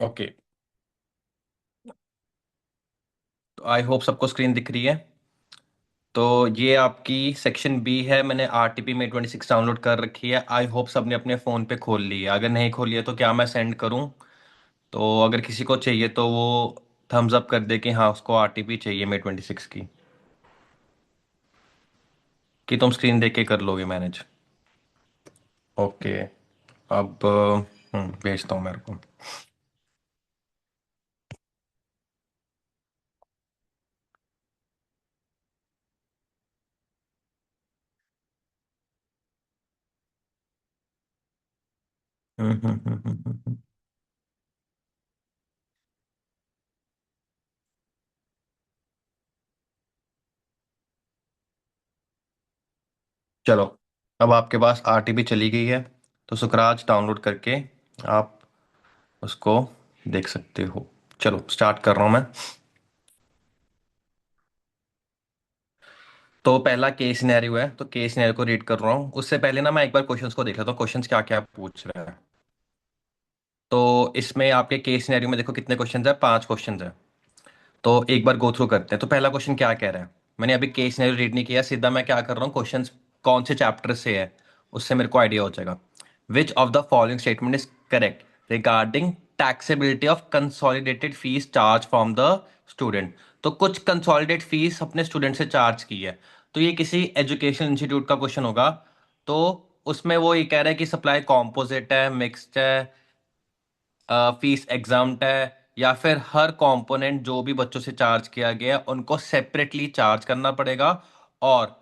Okay. तो I hope सबको screen दिख रही है। तो ये आपकी सेक्शन बी है। मैंने आरटीपी में 26 डाउनलोड कर रखी है। आई होप सबने अपने फ़ोन पे खोल ली है। अगर नहीं खोली है तो क्या मैं सेंड करूं? तो अगर किसी को चाहिए तो वो थम्स अप कर दे कि हाँ उसको आरटीपी चाहिए मे 26 की। कि तुम स्क्रीन देख के कर लोगे मैनेज। ओके। अब भेजता हूँ मेरे को। हम्म। चलो, अब आपके पास आरटीपी चली गई है। तो सुकराज डाउनलोड करके आप उसको देख सकते हो। चलो स्टार्ट कर रहा हूं मैं। तो पहला केस सिनेरियो है, तो केस सिनेरियो को रीड कर रहा हूँ। उससे पहले ना मैं एक बार क्वेश्चंस को देख लेता हूँ, क्वेश्चंस क्या क्या पूछ रहे हैं। तो इसमें आपके केस सिनेरियो में देखो कितने क्वेश्चंस है, 5 क्वेश्चंस है। तो एक बार गो थ्रू करते हैं। तो पहला क्वेश्चन क्या कह रहा है? मैंने अभी केस सिनेरियो रीड नहीं किया, सीधा मैं क्या कर रहा हूँ, क्वेश्चंस कौन से चैप्टर से है उससे मेरे को आइडिया हो जाएगा। Which of the following statement is correct regarding taxability of consolidated fees charge from the student. तो कुछ कंसोलिडेट फीस अपने स्टूडेंट से चार्ज की है। तो ये किसी एजुकेशन इंस्टीट्यूट का क्वेश्चन होगा। तो उसमें वो ये कह रहा है कि सप्लाई कॉम्पोजिट है, मिक्स्ड है, फीस एग्जाम्प्ट है, या फिर हर कंपोनेंट जो भी बच्चों से चार्ज किया गया है उनको सेपरेटली चार्ज करना पड़ेगा, और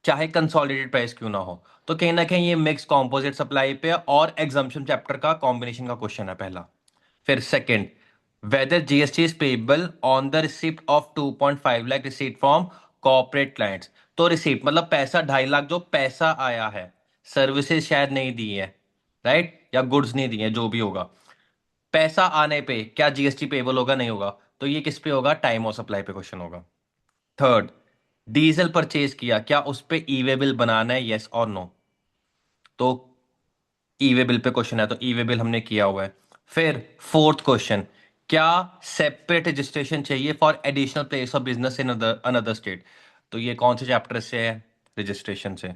चाहे कंसोलिडेटेड प्राइस क्यों ना हो। तो कहीं ना कहीं ये मिक्स कंपोजिट सप्लाई पे है और एग्जाम्पशन चैप्टर का कॉम्बिनेशन का क्वेश्चन है पहला। फिर second, whether GST is payable on the receipt of 2.5 lakh receipt from corporate clients. तो रिसीप्ट मतलब पैसा, 2.5 लाख जो पैसा आया है, सर्विसेज शायद नहीं दी है, राइट, या गुड्स नहीं दिए, जो भी होगा, पैसा आने पे क्या जीएसटी पेबल होगा? नहीं होगा। तो ये किस पे होगा? टाइम ऑफ सप्लाई पे क्वेश्चन होगा। थर्ड, डीजल परचेज किया, क्या उस पे ई वे बिल बनाना है, यस और नो? तो e way bill pay question है, तो ई वे बिल हमने किया हुआ है। फिर फोर्थ क्वेश्चन, क्या सेपरेट रजिस्ट्रेशन चाहिए for additional place of business in another state? तो ये कौन से चैप्टर से है? रजिस्ट्रेशन से।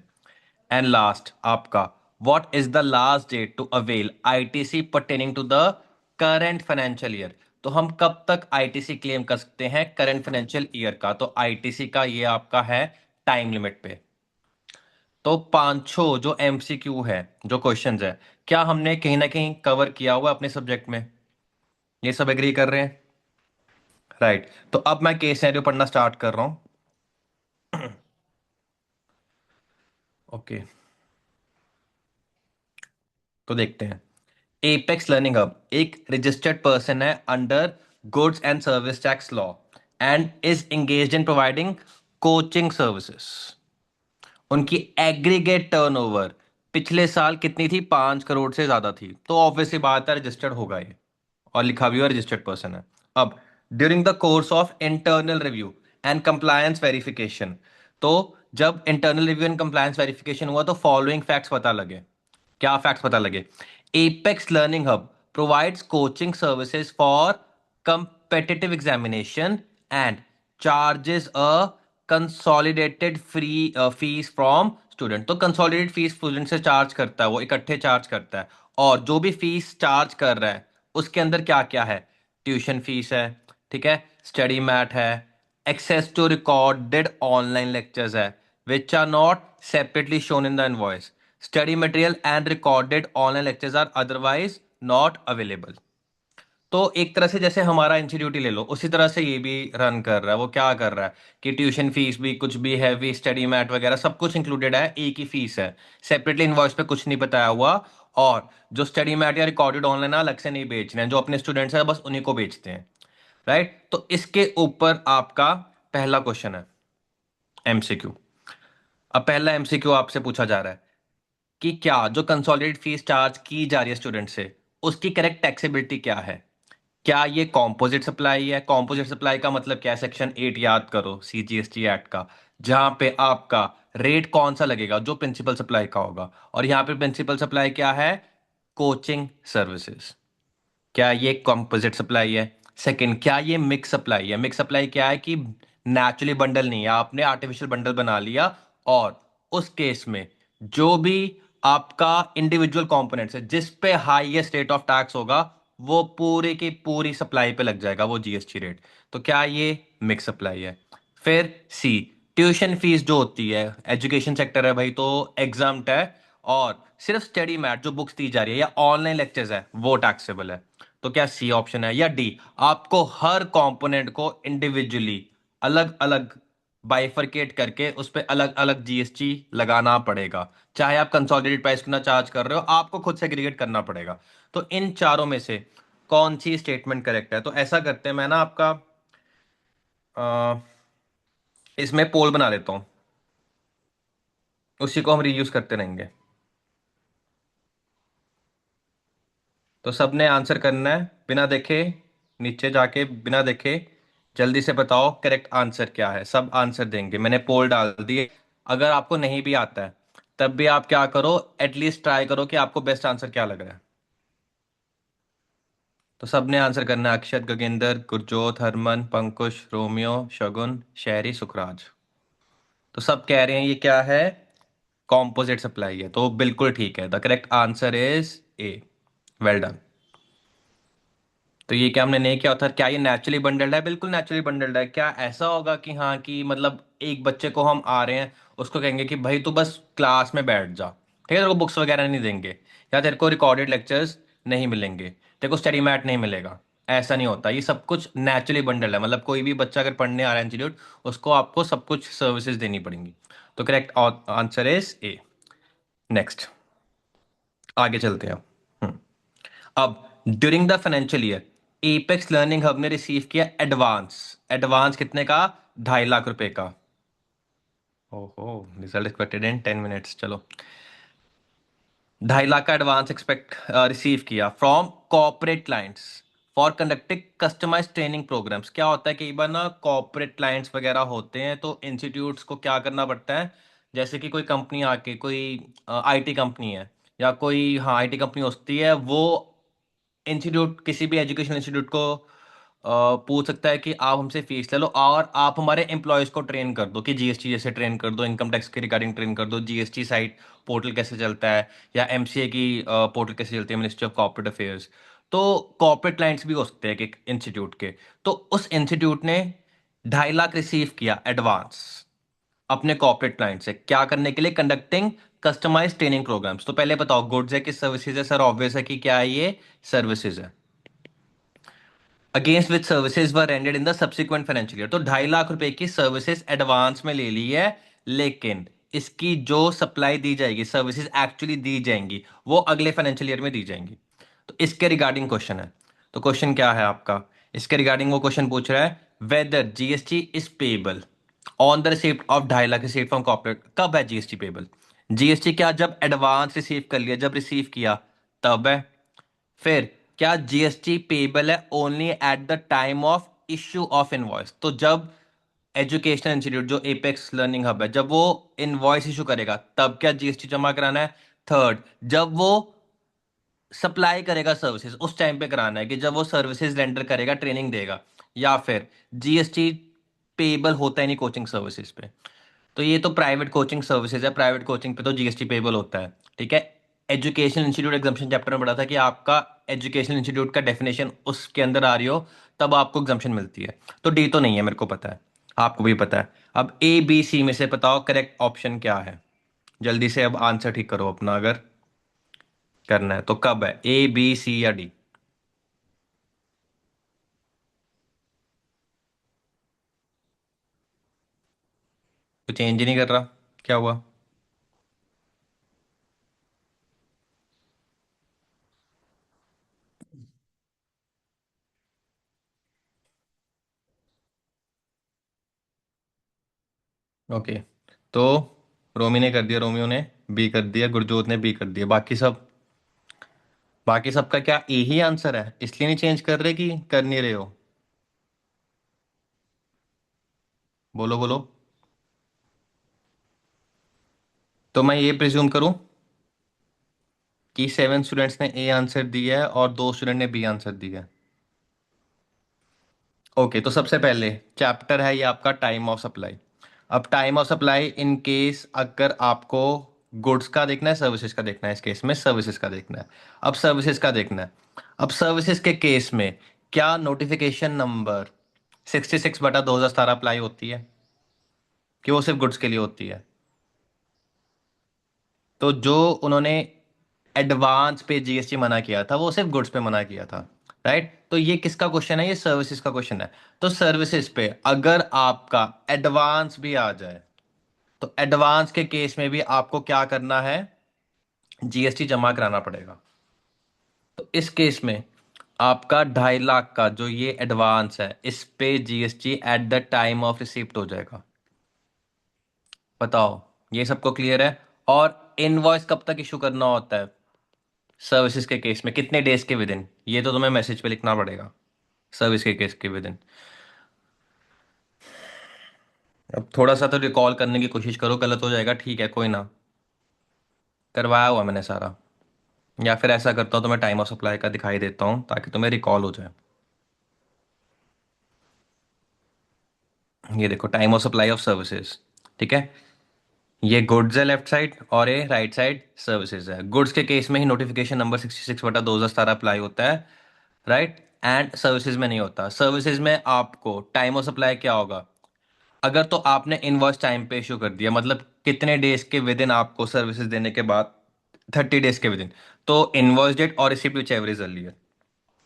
एंड लास्ट आपका, what is the last date to avail ITC pertaining to the current financial year? तो हम कब तक आईटीसी क्लेम कर सकते हैं करंट फाइनेंशियल ईयर का? तो आईटीसी का ये आपका है टाइम लिमिट पे। तो पांचों जो एमसीक्यू है, जो क्वेश्चंस है, क्या हमने कहीं ना कहीं कवर किया हुआ है अपने सब्जेक्ट में? ये सब एग्री कर रहे हैं? राइट। तो अब मैं केस सिनेरियो पढ़ना स्टार्ट कर रहा हूं। ओके। तो देखते हैं। एपेक्स लर्निंग हब एक रजिस्टर्ड पर्सन है under goods and service tax law and is engaged in providing coaching services. उनकी एग्रीगेट टर्नओवर पिछले साल कितनी थी? 5 करोड़ से ज्यादा थी। तो ऑब्वियसली बात है, रजिस्टर्ड होगा ये, और लिखा भी हुआ रजिस्टर्ड पर्सन है। अब during the course of internal review and compliance verification, तो जब internal review and compliance verification हुआ तो फॉलोइंग फैक्ट्स पता लगे। क्या फैक्ट्स पता लगे? Apex Learning hub provides coaching services for competitive examination and charges a consolidated free fees from student। तो कंसोलिडेटेड फीस स्टूडेंट से चार्ज करता है, वो इकट्ठे चार्ज करता है। और जो भी फीस चार्ज कर रहा है उसके अंदर क्या क्या है? ट्यूशन फीस है, ठीक है, स्टडी मैट है, access to recorded online lectures है which are not separately shown in the invoice, study material and recorded online lectures are otherwise not available. तो एक तरह से जैसे हमारा इंस्टीट्यूट ही ले लो, उसी तरह से ये भी रन कर रहा है। वो क्या कर रहा है कि ट्यूशन फीस भी, कुछ भी हैवी स्टडी मैट वगैरह सब कुछ इंक्लूडेड है, एक ही फीस है, सेपरेटली इनवॉइस पे कुछ नहीं बताया हुआ। और जो स्टडी मैट या रिकॉर्डेड ऑनलाइन अलग से नहीं बेच रहे हैं, जो अपने स्टूडेंट्स हैं बस उन्हीं को बेचते हैं। राइट। तो इसके ऊपर आपका पहला क्वेश्चन है एमसीक्यू। अब पहला एमसीक्यू आपसे पूछा जा रहा है कि क्या जो कंसोलिडेटेड फीस चार्ज की जा रही है स्टूडेंट से, उसकी करेक्ट टैक्सेबिलिटी क्या है? क्या ये कॉम्पोजिट सप्लाई है? कॉम्पोजिट सप्लाई का मतलब क्या है? सेक्शन 8 याद करो सीजीएसटी एक्ट का, जहां पे आपका रेट कौन सा लगेगा? जो प्रिंसिपल सप्लाई का होगा। और यहां पे प्रिंसिपल सप्लाई क्या है? Coaching services. क्या ये कंपोजिट सप्लाई है? सेकंड, क्या ये मिक्स सप्लाई है? मिक्स सप्लाई क्या है कि नेचुरली बंडल नहीं है, आपने आर्टिफिशियल बंडल बना लिया। और उस केस में जो भी आपका इंडिविजुअल कंपोनेंट्स है जिस पे हाईएस्ट रेट ऑफ टैक्स होगा, वो पूरी की पूरी सप्लाई पे लग जाएगा वो जीएसटी रेट। तो क्या ये मिक्स सप्लाई है? फिर सी, ट्यूशन फीस जो होती है, एजुकेशन सेक्टर है भाई तो एग्जाम्प्ट है। और सिर्फ स्टडी मैट जो बुक्स दी जा रही है या ऑनलाइन लेक्चर्स है वो टैक्सेबल है। तो क्या सी ऑप्शन है? या डी, आपको हर कंपोनेंट को इंडिविजुअली अलग अलग बाइफरकेट करके उस पर अलग अलग जीएसटी लगाना पड़ेगा? चाहे आप कंसोलिडेटेड प्राइस क्यों ना चार्ज कर रहे हो, आपको खुद सेग्रीगेट करना पड़ेगा। तो इन चारों में से कौन सी स्टेटमेंट करेक्ट है? तो ऐसा करते हैं, मैं ना आपका इसमें पोल बना लेता हूँ, उसी को हम रीयूज करते रहेंगे। तो सबने आंसर करना है बिना देखे, नीचे जाके बिना देखे जल्दी से बताओ करेक्ट आंसर क्या है। सब आंसर देंगे, मैंने पोल डाल दिए। अगर आपको नहीं भी आता है तब भी आप क्या करो, एटलीस्ट ट्राई करो कि आपको बेस्ट आंसर क्या लग रहा है। तो सबने आंसर करना है, अक्षत, गगेंद्र, गुरजोत, हरमन, पंकुश, रोमियो, शगुन, शहरी, सुखराज। तो सब कह रहे हैं ये क्या है, कॉम्पोजिट सप्लाई है। तो बिल्कुल ठीक है, the correct answer is a. Well done. तो ये क्या हमने नहीं किया था? क्या ये नेचुरली बंडल्ड है? बिल्कुल नेचुरली बंडल्ड है। क्या ऐसा होगा कि हाँ कि मतलब एक बच्चे को हम आ रहे हैं, उसको कहेंगे कि भाई तू बस क्लास में बैठ जा, ठीक है, तेरे को बुक्स वगैरह नहीं देंगे, या तेरे को रिकॉर्डेड लेक्चर्स नहीं मिलेंगे, तेरे को स्टडी मैट नहीं मिलेगा? ऐसा नहीं होता, ये सब कुछ नेचुरली बंडल्ड है। मतलब कोई भी बच्चा अगर पढ़ने आ रहा है इंस्टीट्यूट, उसको आपको सब कुछ सर्विसेज देनी पड़ेंगी। तो correct answer is a. Next, आगे चलते हैं। हम्म। अब during the financial year apex Learning hub ने रिसीव किया एडवांस। एडवांस कितने का? 2.5 लाख रुपए का। ओहो, रिजल्ट एक्सपेक्टेड इन 10 मिनट्स। चलो, 2.5 लाख का एडवांस एक्सपेक्ट रिसीव किया from corporate clients for conducting customise training programmes. क्या होता है, कई बार ना कॉर्पोरेट क्लाइंट्स वगैरह होते हैं तो इंस्टीट्यूट्स को क्या करना पड़ता है, जैसे कि कोई कंपनी आके, कोई आईटी कंपनी है या कोई, हाँ आईटी कंपनी होती है, वो इंस्टीट्यूट, किसी भी एजुकेशन इंस्टीट्यूट को पूछ सकता है कि आप हमसे फीस ले लो और आप हमारे एम्प्लॉयज को ट्रेन कर दो, कि जीएसटी जैसे ट्रेन कर दो, इनकम टैक्स के रिगार्डिंग ट्रेन कर दो, जीएसटी साइट पोर्टल कैसे चलता है, या एमसीए की पोर्टल कैसे चलती है, मिनिस्ट्री ऑफ कॉर्पोरेट अफेयर्स। तो कॉर्पोरेट क्लाइंट्स भी हो सकते हैं कि इंस्टीट्यूट के। तो उस इंस्टीट्यूट ने 2.5 लाख रिसीव किया एडवांस अपने कॉर्पोरेट क्लाइंट से, क्या करने के लिए? Conducting customise training programmes. तो पहले बताओ, गुड्स है कि सर्विसेज है? सर ऑब्वियस है कि क्या है, ये सर्विसेज है। Against which services were rendered in the subsequent financial year. तो 2.5 लाख रुपए की सर्विसेज एडवांस में ले ली है, लेकिन इसकी जो सप्लाई दी जाएगी, सर्विसेज एक्चुअली दी जाएंगी, वो अगले फाइनेंशियल ईयर में दी जाएंगी। तो इसके रिगार्डिंग क्वेश्चन है। तो क्वेश्चन क्या है आपका, इसके रिगार्डिंग वो क्वेश्चन पूछ रहा है, whether GST is payable on the receipt of 2.5 lakh receive from corporate. कब है जीएसटी पेबल? जीएसटी क्या जब एडवांस रिसीव कर लिया, जब रिसीव किया तब है? फिर क्या जीएसटी पेबल है only at the time of issue of invoice? तो जब एजुकेशनल इंस्टीट्यूट जो एपेक्स लर्निंग हब है, जब वो इनवॉइस इशू करेगा तब क्या जीएसटी जमा कराना है? थर्ड, जब वो सप्लाई करेगा सर्विसेज उस टाइम पे कराना है, कि जब वो सर्विसेज रेंडर करेगा, ट्रेनिंग देगा। या फिर जीएसटी पेबल होता है नहीं कोचिंग सर्विसेज पे? तो ये तो प्राइवेट कोचिंग सर्विसेज है, प्राइवेट कोचिंग पे तो जीएसटी पेबल होता है, ठीक है। एजुकेशन इंस्टीट्यूट एग्जाम्पशन चैप्टर में पढ़ा था कि आपका एजुकेशन इंस्टीट्यूट का डेफिनेशन उसके अंदर आ रही हो तब आपको एग्जाम्पशन मिलती है। तो डी तो नहीं है, मेरे को पता है, आपको भी पता है। अब ए बी सी में से बताओ करेक्ट ऑप्शन क्या है। जल्दी से अब आंसर ठीक करो अपना, अगर करना है तो। कब है, ए बी सी या डी? तो चेंज ही नहीं कर रहा, क्या हुआ? ओके, तो रोमी ने कर दिया, रोमियो ने बी कर दिया, गुरजोत ने बी कर दिया, बाकी सबका क्या ए ही आंसर है, इसलिए नहीं चेंज कर रहे कि कर नहीं रहे हो? बोलो बोलो। तो मैं ये प्रिज्यूम करूं कि 7 स्टूडेंट्स ने ए आंसर दिया है और 2 स्टूडेंट ने बी आंसर दिया है। ओके, तो सबसे पहले चैप्टर है ये आपका टाइम ऑफ सप्लाई। अब time of supply in case अगर आपको गुड्स का देखना है सर्विसेज का देखना है, इस केस में सर्विसेज का देखना है। अब सर्विसेज का देखना है। अब सर्विसेज के केस में क्या नोटिफिकेशन नंबर 66/2017 अप्लाई होती है कि वो सिर्फ गुड्स के लिए होती है? तो जो उन्होंने एडवांस पे जीएसटी मना किया था वो सिर्फ गुड्स पे मना किया था। राइट, तो ये किसका क्वेश्चन है? ये सर्विसेज का क्वेश्चन है। तो सर्विसेज पे अगर आपका एडवांस भी आ जाए तो एडवांस के केस में भी आपको क्या करना है? जीएसटी जमा कराना पड़ेगा। तो इस केस में आपका 2.5 लाख का जो ये एडवांस है इस पे GST at the time of receipt हो जाएगा। बताओ, ये सबको क्लियर है? और इनवॉइस कब तक इशू करना होता है सर्विसेज के केस में? कितने डेज के विद इन? ये तो तुम्हें मैसेज पे लिखना पड़ेगा। सर्विस के केस के विद इन। अब थोड़ा सा तो रिकॉल करने की कोशिश करो, गलत हो जाएगा ठीक है, कोई ना। करवाया हुआ मैंने सारा। या फिर ऐसा करता हूँ तो मैं टाइम ऑफ सप्लाई का दिखाई देता हूँ ताकि तुम्हें रिकॉल हो जाए। ये देखो, time of supply of services. ठीक है, ये गुड्स है लेफ्ट साइड और ये राइट साइड सर्विसेज है। गुड्स के केस में ही नोटिफिकेशन नंबर 66/2017 अप्लाई होता है। राइट, एंड सर्विसेज में नहीं होता। सर्विसेज में आपको टाइम ऑफ सप्लाई क्या होगा? अगर तो आपने इनवॉइस टाइम पे इशू कर दिया, मतलब कितने डेज के विद इन आपको सर्विसेज देने के बाद, 30 डेज के विद इन, तो इनवॉइस डेट और receipt which ever is earlier.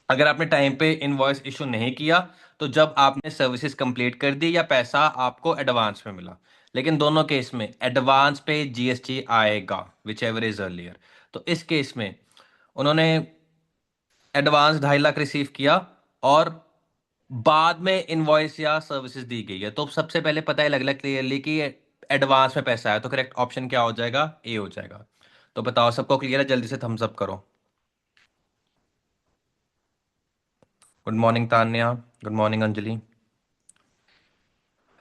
अगर आपने टाइम पे इनवॉइस इशू नहीं किया तो जब आपने सर्विसेज कंप्लीट कर दी या पैसा आपको एडवांस में मिला, लेकिन दोनों केस में एडवांस पे जीएसटी आएगा विच एवर इज अर्लियर। तो इस केस में उन्होंने एडवांस 2.5 लाख रिसीव किया और बाद में इनवॉइस या सर्विसेज दी गई है, तो सबसे पहले पता है लग रहा क्लियरली कि एडवांस में पैसा आया, तो करेक्ट ऑप्शन क्या हो जाएगा? ए हो जाएगा। तो बताओ, सबको क्लियर है? जल्दी से थम्स अप करो। Good morning Tanya. Good morning Anjali.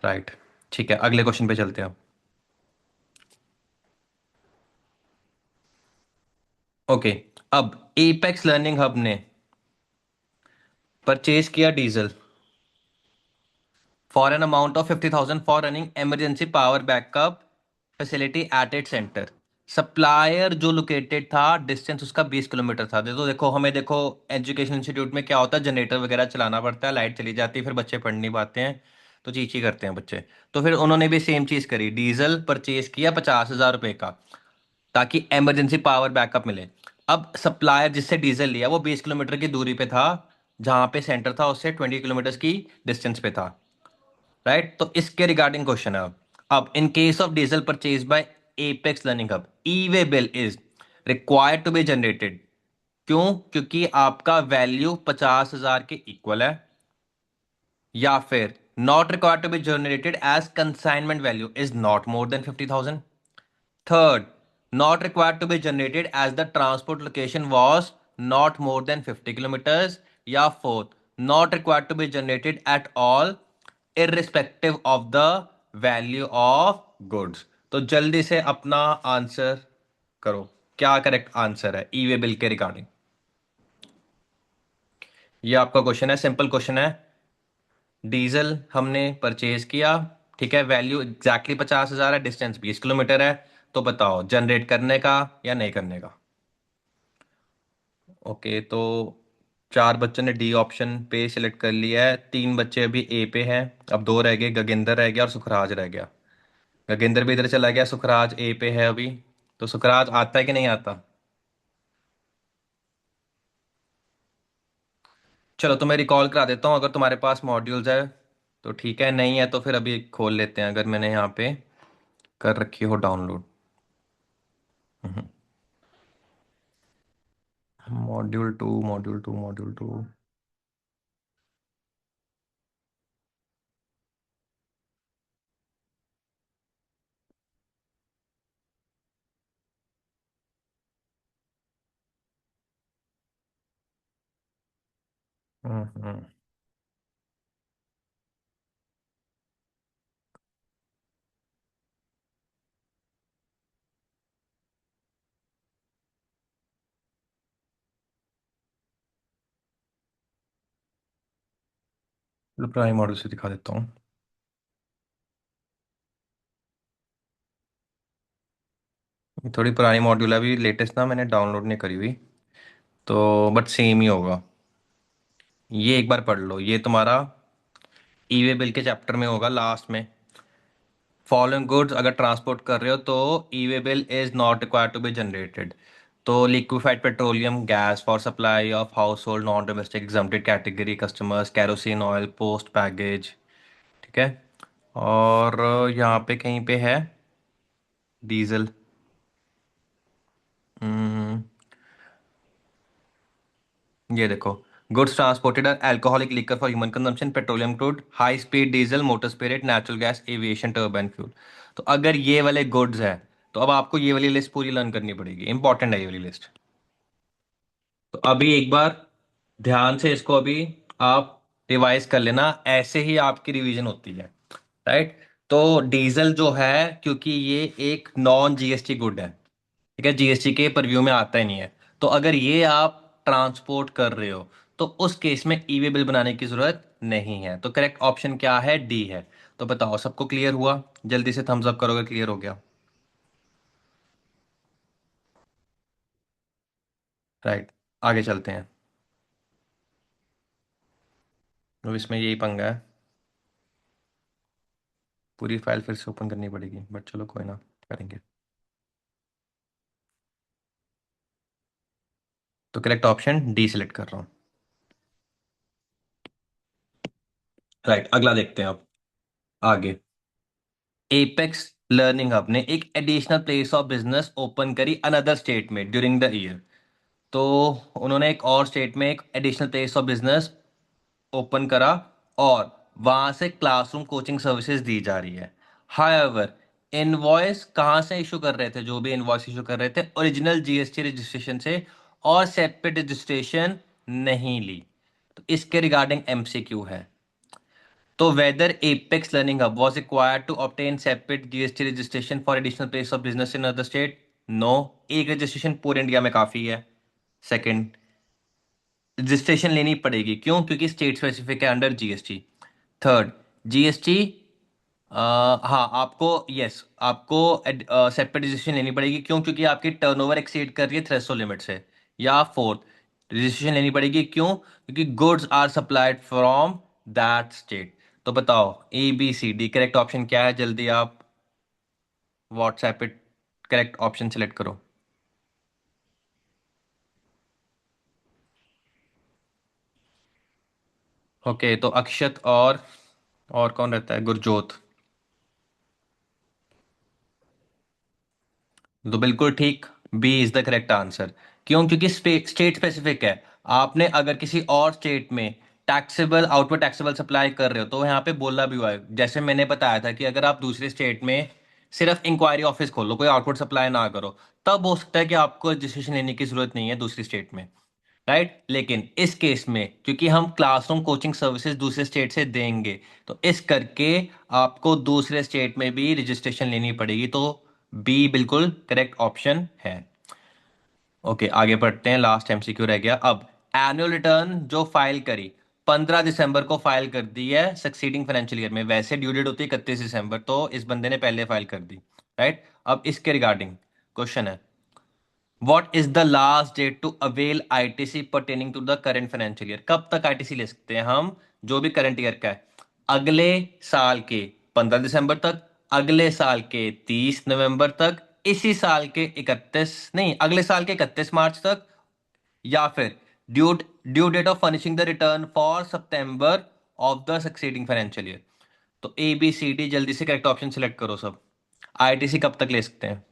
Right, ठीक है, अगले क्वेश्चन पे चलते हैं। ओके, अब एपेक्स लर्निंग हब ने परचेज किया diesel for an amount of 50,000 for running emergency power backup facility at it centre. Supplier जो लोकेटेड था, डिस्टेंस उसका 20 किलोमीटर था। देखो देखो, हमें देखो एजुकेशन इंस्टीट्यूट में क्या होता है, जनरेटर वगैरह चलाना पड़ता है, लाइट चली जाती है, फिर बच्चे पढ़ नहीं पाते हैं, तो चीची करते हैं बच्चे। तो फिर उन्होंने भी सेम चीज करी, डीजल परचेज किया 50,000 रुपए का ताकि इमरजेंसी पावर बैकअप मिले। अब सप्लायर जिससे डीजल लिया वो 20 किलोमीटर की दूरी पे था, जहां पे सेंटर था उससे 20 किलोमीटर की डिस्टेंस पे था। राइट, तो इसके रिगार्डिंग क्वेश्चन है। अब in case of diesel purchase by Apex Learning Hub, e way bill is required to be generated. क्यों? क्योंकि आपका वैल्यू 50,000 के इक्वल है। या फिर not required to be generated as consignment value is not more than 50,000। Third, not required to be generated as the transport location was not more than 50 kilometers. या fourth, not required to be generated at all irrespective of the value of goods। तो जल्दी से अपना answer करो, क्या correct answer है ई way bill के regarding? ये आपका क्वेश्चन है, सिंपल क्वेश्चन है। डीजल हमने परचेज किया, ठीक है, वैल्यू एग्जैक्टली 50,000 है, डिस्टेंस 20 किलोमीटर है। तो बताओ जनरेट करने का या नहीं करने का? ओके, तो 4 बच्चों ने डी ऑप्शन पे सिलेक्ट कर लिया है, 3 बच्चे अभी ए पे हैं। अब 2 रह गए, गगेंद्र रह गया और सुखराज रह गया। गगेंद्र भी इधर चला गया, सुखराज ए पे है अभी। तो सुखराज आता है कि नहीं आता? चलो तुम्हें रिकॉल करा देता हूँ, अगर तुम्हारे पास मॉड्यूल्स है तो ठीक है, नहीं है तो फिर अभी खोल लेते हैं, अगर मैंने यहाँ पे कर रखी हो डाउनलोड। Module 2, module 2, module 2। हम्म। पुरानी मॉडल से दिखा देता हूँ। थोड़ी पुरानी मॉड्यूल है, अभी लेटेस्ट ना मैंने डाउनलोड नहीं करी हुई, तो बट सेम ही होगा। ये एक बार पढ़ लो, ये तुम्हारा ई वे बिल के चैप्टर में होगा लास्ट में। फॉलोइंग गुड्स अगर ट्रांसपोर्ट कर रहे हो तो e way bill is not required to be generated. तो liquefied petroleum gas for supply of household non domestic exempted category customers, kerosene oil post package. ठीक है। और यहाँ पे कहीं पे है डीजल। हम्म, ये देखो, goods transported are alcoholic liquor for human consumption, petroleum crude, high speed diesel, motor spirit, natural gas, aviation turbine fuel. तो अगर ये वाले गुड्स है तो अब आपको ये वाली लिस्ट पूरी लर्न करनी पड़ेगी, इंपॉर्टेंट है ये वाली लिस्ट। तो अभी एक बार ध्यान से इसको अभी आप रिवाइज कर लेना, ऐसे ही आपकी रिवीजन होती है। राइट। तो डीजल जो है, क्योंकि ये एक नॉन जीएसटी गुड है, ठीक है, जीएसटी के परव्यू में आता ही नहीं है, तो अगर ये आप ट्रांसपोर्ट कर रहे हो तो उस केस में ई वे बिल बनाने की जरूरत नहीं है। तो करेक्ट ऑप्शन क्या है? डी है। तो बताओ, सबको क्लियर हुआ? जल्दी से थम्स अप करोगे क्लियर हो गया। राइट, आगे चलते हैं। तो इसमें यही पंगा है, पूरी फाइल फिर से ओपन करनी पड़ेगी, बट चलो कोई ना, करेंगे। तो करेक्ट ऑप्शन डी सिलेक्ट कर रहा हूँ। राइट, अगला देखते हैं अब आगे। एपेक्स लर्निंग हब ने एक additional place of business open करी अनदर स्टेट में ड्यूरिंग द ईयर। तो उन्होंने एक और स्टेट में एक additional place of business open करा, और वहां से क्लासरूम कोचिंग सर्विसेज दी जा रही है। हाउएवर, इनवॉइस कहाँ से इशू कर रहे थे? जो भी इनवॉइस इशू कर रहे थे ओरिजिनल जीएसटी रजिस्ट्रेशन से, और सेपरेट रजिस्ट्रेशन नहीं ली। तो इसके रिगार्डिंग एमसीक्यू है। तो whether Apex Learning Hub was required to obtain separate GST registration for additional place of business in other state? No, एक रजिस्ट्रेशन पूरे इंडिया में काफी है। सेकंड, रजिस्ट्रेशन लेनी पड़ेगी, क्यों? क्योंकि स्टेट स्पेसिफिक है अंडर जीएसटी। थर्ड, जीएसटी, हाँ आपको, यस आपको सेपरेट रजिस्ट्रेशन लेनी पड़ेगी, क्यों? क्योंकि आपकी टर्नओवर एक्सीड कर रही है थ्रेशोल्ड लिमिट से। या फोर्थ, रजिस्ट्रेशन लेनी पड़ेगी, क्यों? क्योंकि goods are supplied from that state. तो बताओ, A B C D correct option क्या है? जल्दी आप व्हाट्सएप पे करेक्ट ऑप्शन सेलेक्ट करो। ओके, तो अक्षत और कौन रहता है? गुरजोत। तो बिल्कुल ठीक, B is the correct answer. क्यों? क्योंकि स्टेट स्पेसिफिक है। आपने अगर किसी और स्टेट में टैक्सेबल आउटवर्ड टैक्सेबल सप्लाई कर रहे हो तो यहाँ पे बोला भी हुआ है, जैसे मैंने बताया था कि अगर आप दूसरे स्टेट में सिर्फ इंक्वायरी ऑफिस खोलो, कोई आउटवर्ड सप्लाई ना करो, तब हो सकता है कि आपको रजिस्ट्रेशन लेने की जरूरत नहीं है दूसरी स्टेट में। राइट, लेकिन इस केस में क्योंकि हम क्लासरूम कोचिंग सर्विसेज दूसरे स्टेट से देंगे, तो इस करके आपको दूसरे स्टेट में भी रजिस्ट्रेशन लेनी पड़ेगी। तो बी बिल्कुल करेक्ट ऑप्शन है। ओके, आगे बढ़ते हैं, लास्ट एमसीक्यू रह गया अब। एनुअल रिटर्न जो फाइल करी 15 दिसंबर को फाइल कर दी है सक्सीडिंग फाइनेंशियल ईयर में, वैसे ड्यू डेट होती है 31 दिसंबर, तो इस बंदे ने पहले फाइल कर दी। राइट, अब इसके रिगार्डिंग क्वेश्चन है, what is the last date to avail ITC pertaining to the current financial year? कब तक आईटीसी ले सकते हैं हम जो भी करंट ईयर का है? अगले साल के 15 दिसंबर तक, अगले साल के 30 नवंबर तक, इसी साल के 31, नहीं अगले साल के 31 मार्च तक, या फिर due due date of furnishing the return for September of the succeeding financial year. तो ए बी सी डी, जल्दी से करेक्ट ऑप्शन सिलेक्ट करो सब। आईटीसी कब तक ले सकते हैं?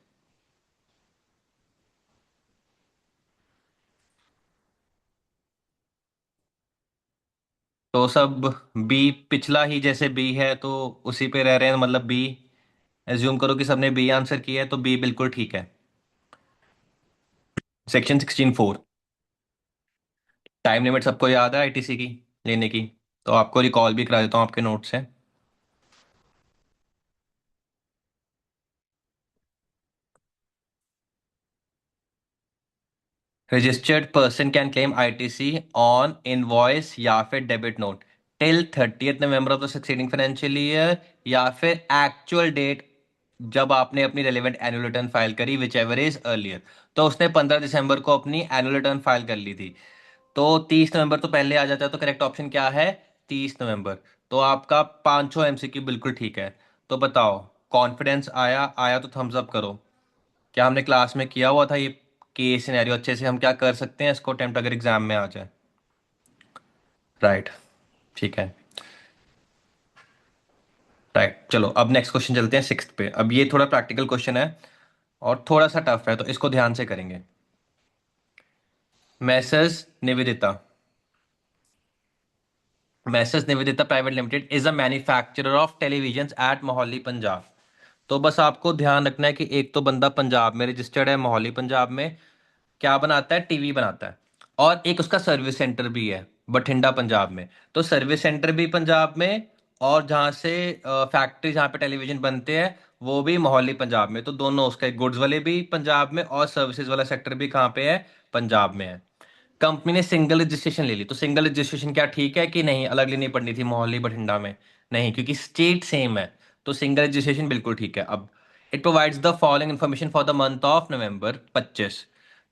तो सब बी, पिछला ही जैसे बी है तो उसी पे रह रहे हैं, मतलब बी एज्यूम करो कि सबने बी आंसर किया है, तो बी बिल्कुल ठीक है। सेक्शन 16(4), टाइम लिमिट सबको याद है आईटीसी की लेने की? तो आपको रिकॉल भी करा देता हूँ आपके नोट से। Registered person can claim ITC on invoice या फिर debit note till 30th November of the succeeding financial year, या फिर एक्चुअल डेट जब आपने अपनी रेलिवेंट एनुअल रिटर्न फाइल करी, विच एवर इज अर्लियर। तो उसने 15 दिसंबर को अपनी एनुअल रिटर्न फाइल कर ली थी, तो 30 नवंबर तो पहले आ जाता है, तो करेक्ट ऑप्शन क्या है? 30 नवंबर। तो आपका 500 MCQ बिल्कुल ठीक है। तो बताओ, कॉन्फिडेंस आया? आया तो थम्स अप करो। क्या हमने क्लास में किया हुआ था ये केस सिनेरियो अच्छे से? हम क्या कर सकते हैं इसको अटेम्प्ट अगर एग्जाम में आ जाए? राइट। ठीक है। राइट, चलो अब नेक्स्ट क्वेश्चन चलते हैं सिक्स्थ पे। अब ये थोड़ा प्रैक्टिकल क्वेश्चन है और थोड़ा सा टफ है, तो इसको ध्यान से करेंगे। Messrs Nivedita, messrs Nivedita private limited is a manufacturer of television at Mohali Punjab. तो बस आपको ध्यान रखना है कि एक तो बंदा पंजाब में रजिस्टर्ड है, मोहाली पंजाब में, क्या बनाता है? टीवी बनाता है। और एक उसका सर्विस सेंटर भी है बठिंडा पंजाब में। तो सर्विस सेंटर भी पंजाब में, और जहाँ से फैक्ट्री जहाँ पे टेलीविजन बनते हैं वो भी मोहाली पंजाब में। तो दोनों, उसका गुड्स वाले भी पंजाब में और सर्विसेज वाला सेक्टर भी कहाँ पे है? पंजाब में है। कंपनी ने सिंगल रजिस्ट्रेशन ले ली, तो सिंगल रजिस्ट्रेशन क्या ठीक है कि नहीं? अलग लेनी पड़नी थी मोहाली बठिंडा में? नहीं, क्योंकि स्टेट सेम है। तो सिंगल रजिस्ट्रेशन बिल्कुल ठीक है। अब it provides the following information for the month of November 25।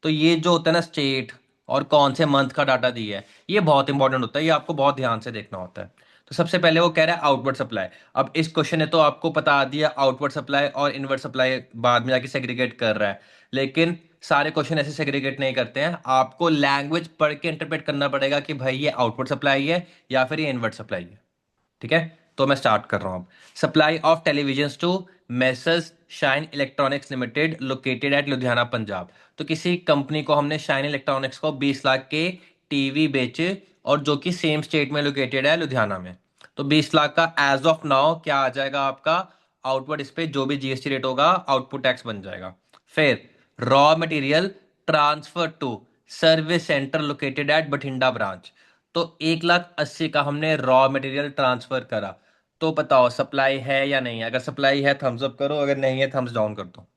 तो ये जो होता है ना, स्टेट और कौन से मंथ का डाटा दिया है, ये बहुत इंपॉर्टेंट होता है, ये आपको बहुत ध्यान से देखना होता है। तो सबसे पहले वो कह रहा है आउटवर्ड सप्लाई। अब इस क्वेश्चन ने तो आपको बता दिया आउटवर्ड सप्लाई और इनवर्ड सप्लाई बाद में जाके सेग्रीगेट कर रहा है, लेकिन सारे क्वेश्चन ऐसे सेग्रीगेट नहीं करते हैं। आपको लैंग्वेज पढ़ के इंटरप्रेट करना पड़ेगा कि भाई ये आउटवर्ड सप्लाई है या फिर ये इनवर्ड सप्लाई है। ठीक है, तो मैं स्टार्ट कर रहा हूं अब। Supply of television to messrs Shine electronics limited located at Ludhiana Punjab. तो किसी कंपनी को हमने शाइन इलेक्ट्रॉनिक्स को 20 लाख के टीवी बेचे, और जो कि सेम स्टेट में लोकेटेड है, लुधियाना में। तो 20 लाख का एज ऑफ नाउ क्या आ जाएगा आपका? आउटवर्ड इस पे जो भी जीएसटी रेट होगा आउटपुट टैक्स बन जाएगा। फिर raw material transfer to service centre located at Bathinda branch. तो 1,80,000 का हमने रॉ मटेरियल ट्रांसफर करा। तो बताओ सप्लाई है या नहीं है? अगर सप्लाई है थम्स अप करो, अगर नहीं है थम्स डाउन कर दो।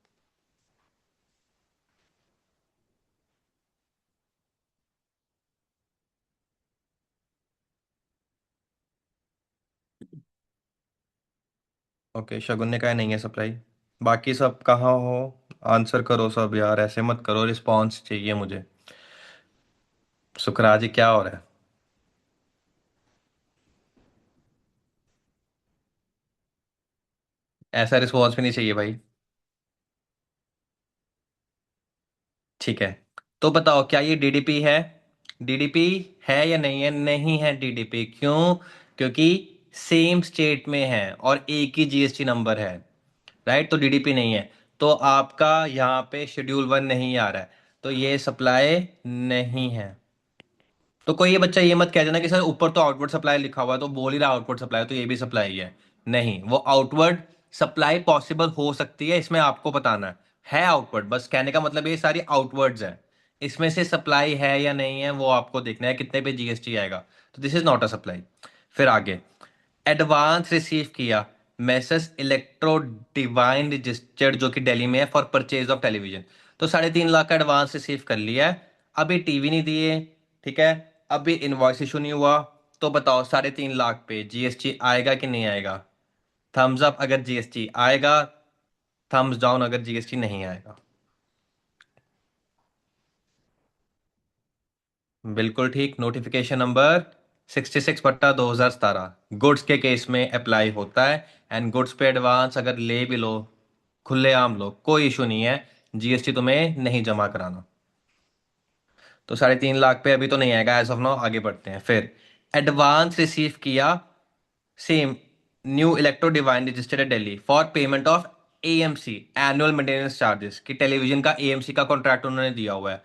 ओके, शगुन ने कहा नहीं है सप्लाई। बाकी सब कहाँ हो? आंसर करो सब यार, ऐसे मत करो, रिस्पॉन्स चाहिए मुझे। सुखराज जी क्या हो रहा है? ऐसा रिस्पॉन्स भी नहीं चाहिए भाई। ठीक है, तो बताओ क्या ये डीडीपी है? डीडीपी है या नहीं है? नहीं है डीडीपी, क्यों? क्योंकि सेम स्टेट में है और एक ही जीएसटी नंबर है। राइट, तो डीडीपी नहीं है। तो आपका यहाँ पे शेड्यूल 1 नहीं आ रहा है, तो ये सप्लाई नहीं है। तो कोई ये बच्चा ये मत कह देना कि सर ऊपर तो आउटवर्ड सप्लाई लिखा हुआ है, तो बोल ही रहा आउटवर्ड सप्लाई, तो ये भी सप्लाई है। नहीं, वो आउटवर्ड सप्लाई पॉसिबल हो सकती है, इसमें आपको बताना है आउटवर्ड, बस कहने का मतलब ये सारी आउटवर्ड्स है। इसमें से सप्लाई है या नहीं है वो आपको देखना है, कितने पे जीएसटी आएगा। तो this is not a supply. फिर आगे, एडवांस रिसीव किया मैसेस इलेक्ट्रो डिवाइन रजिस्टर्ड, जो कि दिल्ली में है, फॉर परचेज ऑफ टेलीविजन। तो 3.5 लाख का एडवांस रिसीव कर लिया है, अभी टीवी नहीं दिए। ठीक है, अभी इनवॉइस इशू नहीं हुआ। तो बताओ 3.5 लाख पे जीएसटी आएगा कि नहीं आएगा? थम्स अप अगर जीएसटी आएगा, थम्स डाउन अगर जीएसटी नहीं आएगा। बिल्कुल ठीक, नोटिफिकेशन नंबर 66/2017 गुड्स के केस में अप्लाई होता है। एंड गुड्स पे एडवांस अगर ले भी लो, खुलेआम लो, कोई इशू नहीं है, जीएसटी तुम्हें नहीं जमा कराना। तो 3.5 लाख पे अभी तो नहीं आएगा एज ऑफ नाउ, आगे बढ़ते हैं। फिर एडवांस रिसीव किया same new electro divine registered Delhi for payment of AMC annual maintenance charges, कि टेलीविजन का एएमसी का कॉन्ट्रैक्ट उन्होंने दिया हुआ है।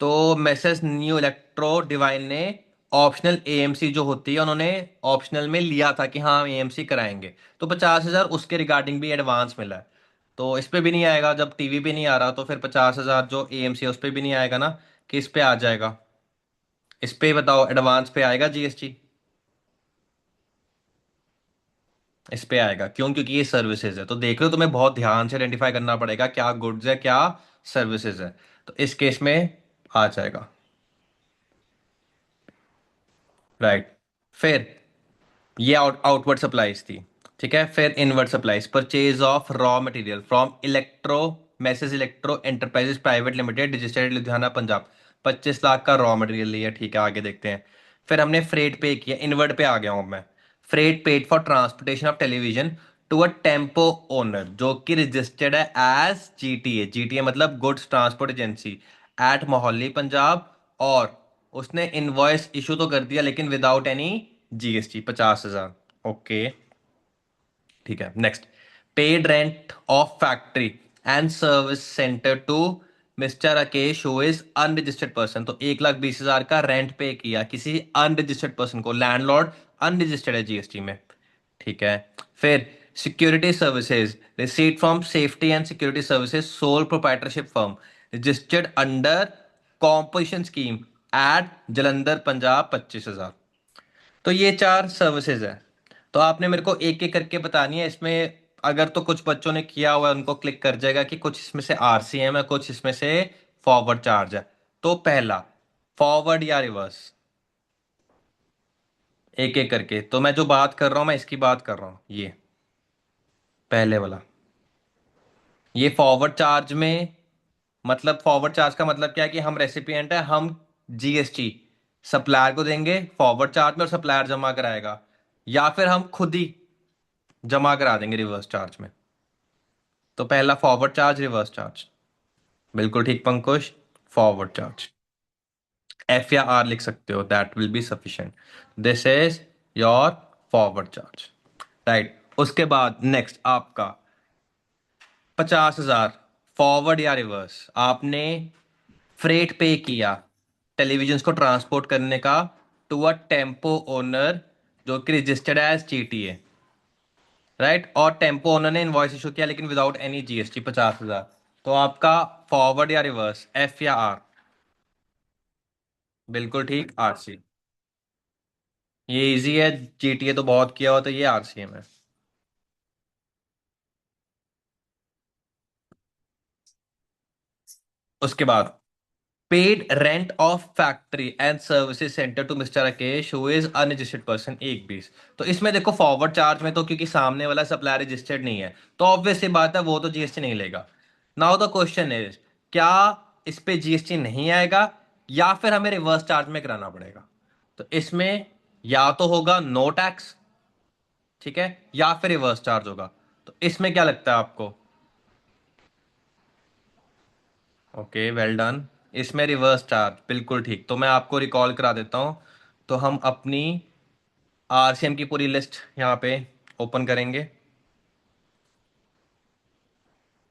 तो मैसेज न्यू इलेक्ट्रो डिवाइन ने ऑप्शनल एएमसी जो होती है, उन्होंने ऑप्शनल में लिया था कि हाँ एएमसी कराएंगे। तो 50,000 उसके रिगार्डिंग भी एडवांस मिला है। तो इस पे भी नहीं आएगा, जब टीवी पे नहीं आ रहा तो फिर 50,000 जो एएमसी है उस पे भी नहीं आएगा ना, कि इस पे आ जाएगा? इस पे बताओ एडवांस पे आएगा जीएसटी? इस पे आएगा, क्यों? क्योंकि ये सर्विसेज है। तो देख लो, तुम्हें बहुत ध्यान से आइडेंटिफाई करना पड़ेगा क्या गुड्स है क्या सर्विसेज है। तो इस केस में आ जाएगा। राइट। फिर ये आउटवर्ड सप्लाईज थी। ठीक है, फिर inward supplies, purchase of raw material from electro message electro enterprises private limited registered Ludhiana Punjab. 25 lakh का रॉ मटेरियल लिया, ठीक है आगे देखते हैं। फिर हमने फ्रेट पे किया, इनवर्ड पे आ गया हूं मैं। Freight paid for transportation of television to a tempo owner जो कि रजिस्टर्ड है एज जीटीए, जीटीए मतलब goods transport agency, at Mohali Punjab. और उसने इनवॉइस इशू तो कर दिया लेकिन विदाउट एनी जीएसटी, 50,000। ओके, ठीक है next. Paid rent of factory and service centre to mister Rakesh who is unregistered person, तो 1,20,000 का रेंट पे किया किसी अनरजिस्टर्ड पर्सन को, लैंडलॉर्ड अनरजिस्टर्ड है जीएसटी में। ठीक है, फिर security services, receipt from safety and security services sole proprietorship firm registered under composition scheme at Jalandhar Punjab, 25,000। तो ये चार सर्विसेज है। तो आपने मेरे को एक एक करके बतानी है इसमें। अगर तो कुछ बच्चों ने किया हुआ है उनको क्लिक कर जाएगा कि कुछ इसमें से आरसीएम है, कुछ इसमें से फॉरवर्ड चार्ज है। तो पहला, फॉरवर्ड या रिवर्स, एक एक करके। तो मैं जो बात कर रहा हूं मैं इसकी बात कर रहा हूं, ये पहले वाला। ये फॉरवर्ड चार्ज में, मतलब फॉरवर्ड चार्ज का मतलब क्या है कि हम रेसिपिएंट है, हम जीएसटी सप्लायर को देंगे फॉरवर्ड चार्ज में और सप्लायर जमा कराएगा, या फिर हम खुद ही जमा करा देंगे रिवर्स चार्ज में। तो पहला फॉरवर्ड चार्ज, रिवर्स चार्ज। बिल्कुल ठीक पंकुश, फॉरवर्ड चार्ज। एफ या आर लिख सकते हो, that will be sufficient. This is your forward charge, right. उसके बाद नेक्स्ट आपका 50,000, फॉरवर्ड या रिवर्स। आपने फ्रेट पे किया टेलीविजन को ट्रांसपोर्ट करने का टू अ टेम्पो ओनर जो कि रजिस्टर्ड एज जीटीए, राइट। और टेम्पो ओनर ने इनवॉइस इशू किया लेकिन विदाउट एनी जीएसटी, 50,000। तो आपका फॉरवर्ड या रिवर्स, एफ या आर? बिल्कुल ठीक, आरसी। ये इजी है, जीटीए तो बहुत किया हुआ, तो ये आरसीएम है। उसके बाद paid rent of factory and services centre to mister Rakesh who is unregistered person, 1,20। तो इसमें देखो फॉरवर्ड चार्ज में तो क्योंकि सामने वाला सप्लायर रजिस्टर्ड नहीं है तो ऑब्वियस सी बात है वो तो जीएसटी नहीं लेगा। नाउ द क्वेश्चन इज, क्या इस पे जीएसटी नहीं आएगा या फिर हमें रिवर्स चार्ज में कराना पड़ेगा? तो इसमें या तो होगा नो टैक्स, ठीक है, या फिर रिवर्स चार्ज होगा। तो इसमें क्या लगता है आपको? Okay, well done. इसमें रिवर्स चार्ज, बिल्कुल ठीक। तो मैं आपको रिकॉल करा देता हूं। तो हम अपनी आरसीएम की पूरी लिस्ट यहाँ पे ओपन करेंगे।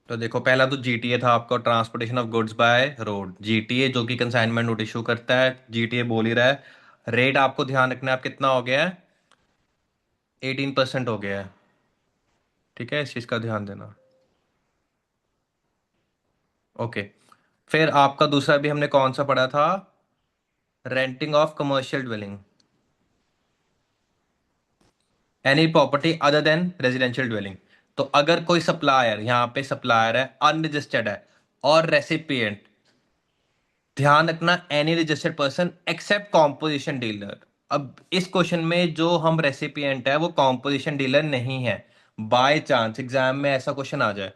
तो देखो, पहला तो जीटीए था आपका, transportation of goods by road, GTA जो कि कंसाइनमेंट नोट इशू करता है, जीटीए बोल ही रहा है। रेट आपको ध्यान रखना है, आप कितना हो गया है, 18% हो गया है। ठीक है, इस चीज का ध्यान देना। ओके, फिर आपका दूसरा भी हमने कौन सा पढ़ा था, renting of commercial dwelling, any property other than residential dwelling. तो अगर कोई सप्लायर, यहाँ पे सप्लायर है अनरजिस्टर्ड है और रेसिपिएंट, ध्यान रखना any registered person except composition dealer. अब इस क्वेश्चन में जो हम रेसिपिएंट है वो कॉम्पोजिशन डीलर नहीं है। बाय चांस एग्जाम में ऐसा क्वेश्चन आ जाए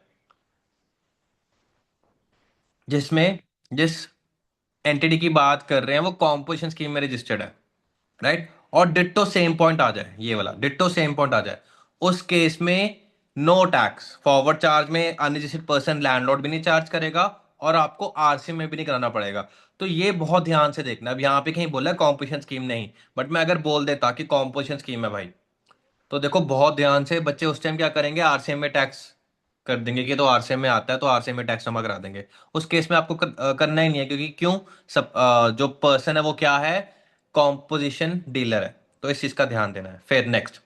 जिसमें जिस एंटिटी की बात कर रहे हैं वो कॉम्पोजिशन स्कीम में रजिस्टर्ड है, राइट, और डिट्टो सेम पॉइंट आ जाए, ये वाला डिट्टो सेम पॉइंट आ जाए, उस केस में नो टैक्स। फॉरवर्ड चार्ज में अनरजिस्टर्ड पर्सन लैंडलॉर्ड भी नहीं चार्ज करेगा और आपको आरसी में भी नहीं कराना पड़ेगा। तो ये बहुत ध्यान से देखना। अब यहाँ पे कहीं बोला है कॉम्पोजिशन स्कीम नहीं, बट मैं अगर बोल देता कि कॉम्पोजिशन स्कीम है भाई, तो देखो बहुत ध्यान से बच्चे उस टाइम क्या करेंगे, आरसीएम में टैक्स कर देंगे कि तो आरसीएम में आता है तो आरसीएम में टैक्स जमा करा देंगे। उस केस में आपको करना ही नहीं है, क्योंकि क्यों, सब जो पर्सन है वो क्या है, कॉम्पोजिशन डीलर है। तो इस चीज का ध्यान देना है। फिर next,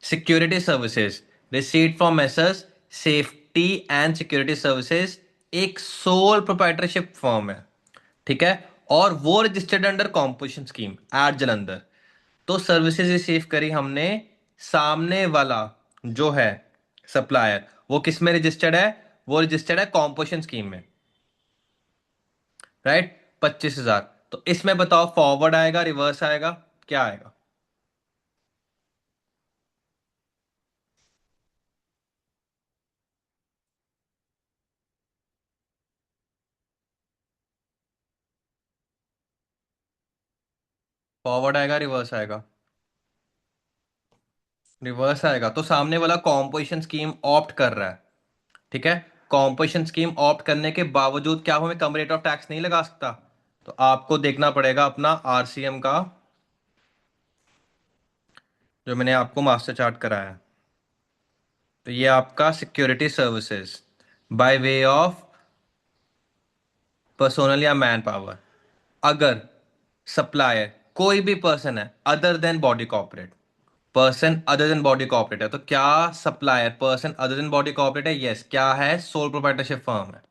security services, receipt from messrs safety and security services, एक सोल प्रोप्राइटरशिप फर्म है, ठीक है, और वो registered under composition scheme at Jalandhar. तो सर्विसेज रिसीव करी हमने, सामने वाला जो है सप्लायर वो किस में रजिस्टर्ड है, वो रजिस्टर्ड है कॉम्पोजिशन स्कीम में, राइट, 25,000। तो इसमें बताओ फॉरवर्ड आएगा, रिवर्स आएगा, क्या आएगा? फॉरवर्ड आएगा रिवर्स आएगा? रिवर्स आएगा तो सामने वाला कॉम्पोजिशन स्कीम ऑप्ट कर रहा है। ठीक है। कॉम्पोजिशन स्कीम ऑप्ट करने के बावजूद क्या हमें कम रेट ऑफ टैक्स नहीं लगा सकता? तो आपको देखना पड़ेगा अपना आरसीएम का, जो मैंने आपको मास्टर चार्ट कराया है। तो ये आपका security services by way of personnel या मैन पावर। अगर सप्लायर कोई भी पर्सन है other than body corporate, person other than body corporate है, तो क्या supplier person other than body corporate है? यस। क्या है? सोल प्रोप्राइटरशिप फर्म है।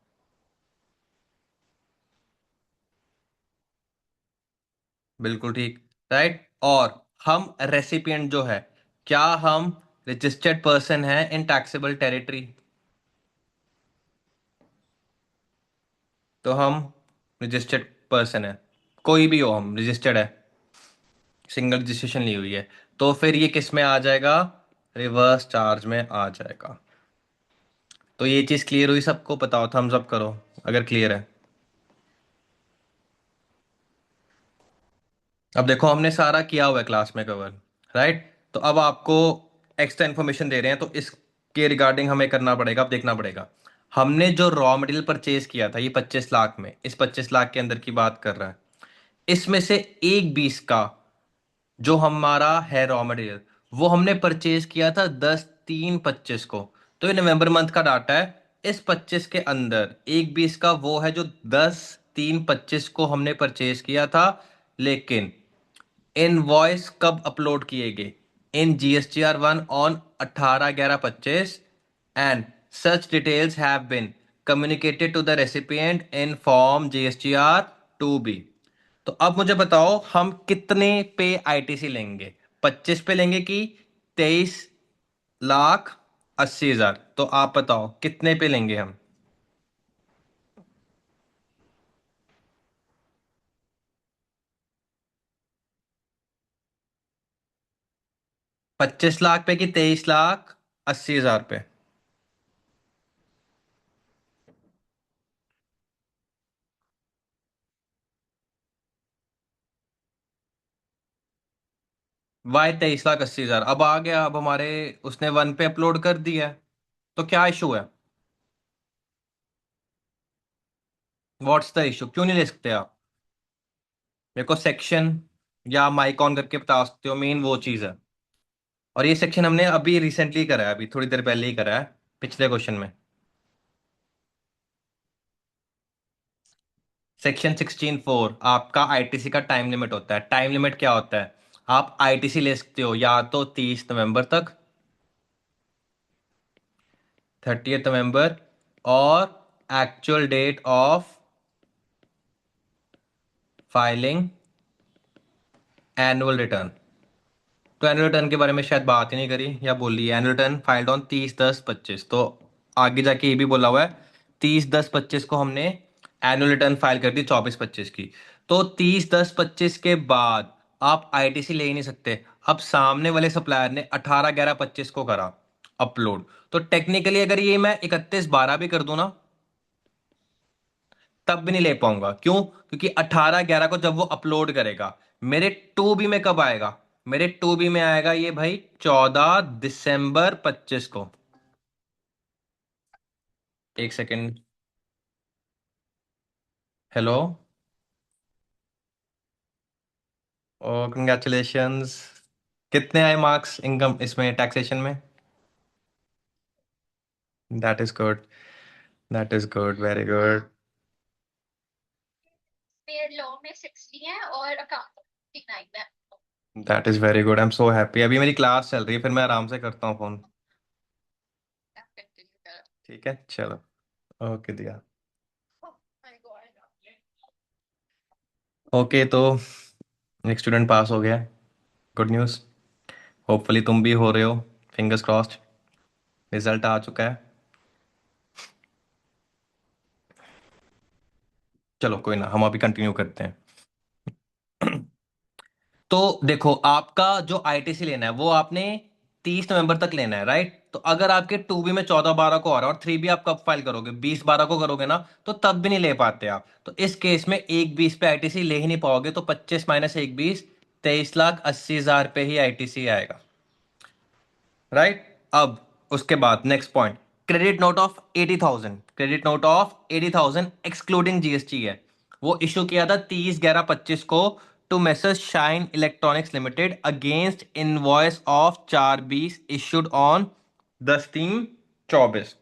बिल्कुल ठीक। राइट। और हम रेसिपिएंट जो है, क्या हम रजिस्टर्ड पर्सन है इन टैक्सेबल टेरिटरी? तो हम रजिस्टर्ड पर्सन है, कोई भी हो हम रजिस्टर्ड है, सिंगल रजिस्ट्रेशन ली हुई है। तो फिर ये किस में आ जाएगा? रिवर्स चार्ज में आ जाएगा। तो ये चीज क्लियर हुई? सबको बताओ, थम्स अप करो अगर क्लियर है। अब देखो हमने सारा किया हुआ है क्लास में कवर। राइट। तो अब आपको एक्स्ट्रा इन्फॉर्मेशन दे रहे हैं, तो इसके रिगार्डिंग हमें करना पड़ेगा, अब देखना पड़ेगा। हमने जो रॉ मटेरियल परचेज किया था ये 25 लाख में, इस 25 लाख के अंदर की बात कर रहा है, इसमें से एक 20 का जो हमारा है रॉ मटेरियल, वो हमने परचेज किया था 10/3/25 को। तो ये नवंबर मंथ का डाटा है। इस 25 के अंदर एक 20 का वो है जो 10/3/25 को हमने परचेज किया था। लेकिन इनवॉइस कब अपलोड किए गए? In GSTR 1 on 18/11/25, and such details have been communicated to the recipient in form GSTR 2B। तो अब मुझे बताओ हम कितने पे आईटीसी लेंगे? 25 पे लेंगे कि 23,80,000? तो आप बताओ कितने पे लेंगे हम? 25 लाख पे कि 23,80,000 पे? वाई 23,80,000 अब आ गया। अब हमारे उसने 1 पे अपलोड कर दिया है, तो क्या इशू है? What's the issue? क्यों नहीं ले सकते आप? मेरे को सेक्शन या माइक ऑन करके बता सकते हो, मेन वो चीज़ है। और ये सेक्शन हमने अभी रिसेंटली करा है, अभी थोड़ी देर पहले ही करा है, पिछले क्वेश्चन में। सेक्शन 16(4) आपका आईटीसी का टाइम लिमिट होता है। टाइम लिमिट क्या होता है? आप आईटीसी ले सकते हो या तो 30 नवंबर तक, 30th नवंबर, और actual date of filing annual return. तो एनुअल रिटर्न के बारे में शायद बात ही नहीं करी, या बोली एनुअल रिटर्न फाइल्ड ऑन 30/10/25। तो आगे जाके ये भी बोला हुआ है 30/10/25 को हमने एनुअल रिटर्न फाइल कर दी 24/25 की। तो 30/10/25 के बाद आप आईटीसी ले ही नहीं सकते। अब सामने वाले सप्लायर ने 18/11/25 को करा अपलोड, तो टेक्निकली अगर ये मैं 31/12 भी कर दूं ना, तब भी नहीं ले पाऊंगा। क्यों? क्योंकि 18/11 को जब वो अपलोड करेगा, मेरे 2B में कब आएगा? मेरे 2B में आएगा ये भाई 14 दिसंबर 25 को। एक सेकेंड। हेलो। ओ कंग्रेचुलेशंस। कितने आए मार्क्स इनकम इसमें टैक्सेशन में? That is good. That is good, very good. That is very good, I am so happy. अभी मेरी क्लास चल रही है, फिर मैं आराम से करता हूँ फोन। ठीक है चलो। ओके दिया। ओके तो एक स्टूडेंट पास हो गया, गुड न्यूज़। होपफुली तुम भी हो रहे हो, फिंगर्स क्रॉस्ड। रिजल्ट आ चुका है। चलो कोई ना, हम अभी कंटिन्यू करते हैं। तो देखो आपका जो आईटीसी लेना है वो आपने 30 नवंबर तक लेना है, राइट? तो अगर आपके 2B में 14/12 को आ रहा है और 3B आप कब फाइल करोगे? 20/12 को करोगे ना, तो तब भी नहीं ले पाते आप। तो इस केस में एक 20 पे आईटीसी ले ही नहीं पाओगे। तो 25 - 1 20, 23,80,000 पे ही आईटीसी आएगा। राइट। अब उसके बाद next point, credit note of 80,000, credit note of 80,000 excluding GST है। वो इशू किया था 30/11/25 को to Messrs Shine electronics Limited against invoice of 4/20 issued on 10/3/24।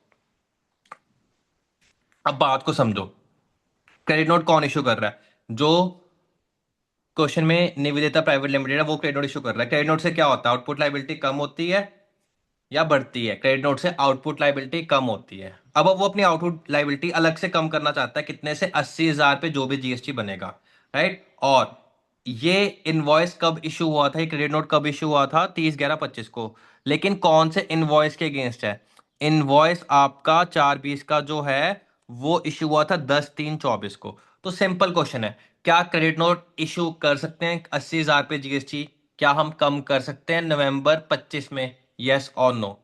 अब बात को समझो, क्रेडिट नोट कौन इशू कर रहा है? जो क्वेश्चन में निवेदिता प्राइवेट लिमिटेड है वो क्रेडिट नोट इशू कर रहा है। क्रेडिट नोट से क्या होता है? आउटपुट लाइबिलिटी कम होती है या बढ़ती है? क्रेडिट नोट से आउटपुट लाइबिलिटी कम होती है। अब वो अपनी आउटपुट लाइबिलिटी अलग से कम करना चाहता है, कितने से? 80,000 पे जो भी जीएसटी बनेगा। राइट। और ये इनवॉइस कब इशू हुआ था? ये क्रेडिट नोट कब इशू हुआ था? 30/11/25 को। लेकिन कौन से इनवॉइस के अगेंस्ट है? इनवॉइस आपका 4/20 का जो है वो इशू हुआ था 10/3/24 को। तो सिंपल क्वेश्चन है, क्या क्रेडिट नोट इशू कर सकते हैं 80,000 पे जीएसटी? क्या हम कम कर सकते हैं नवंबर 25 में? यस और नो?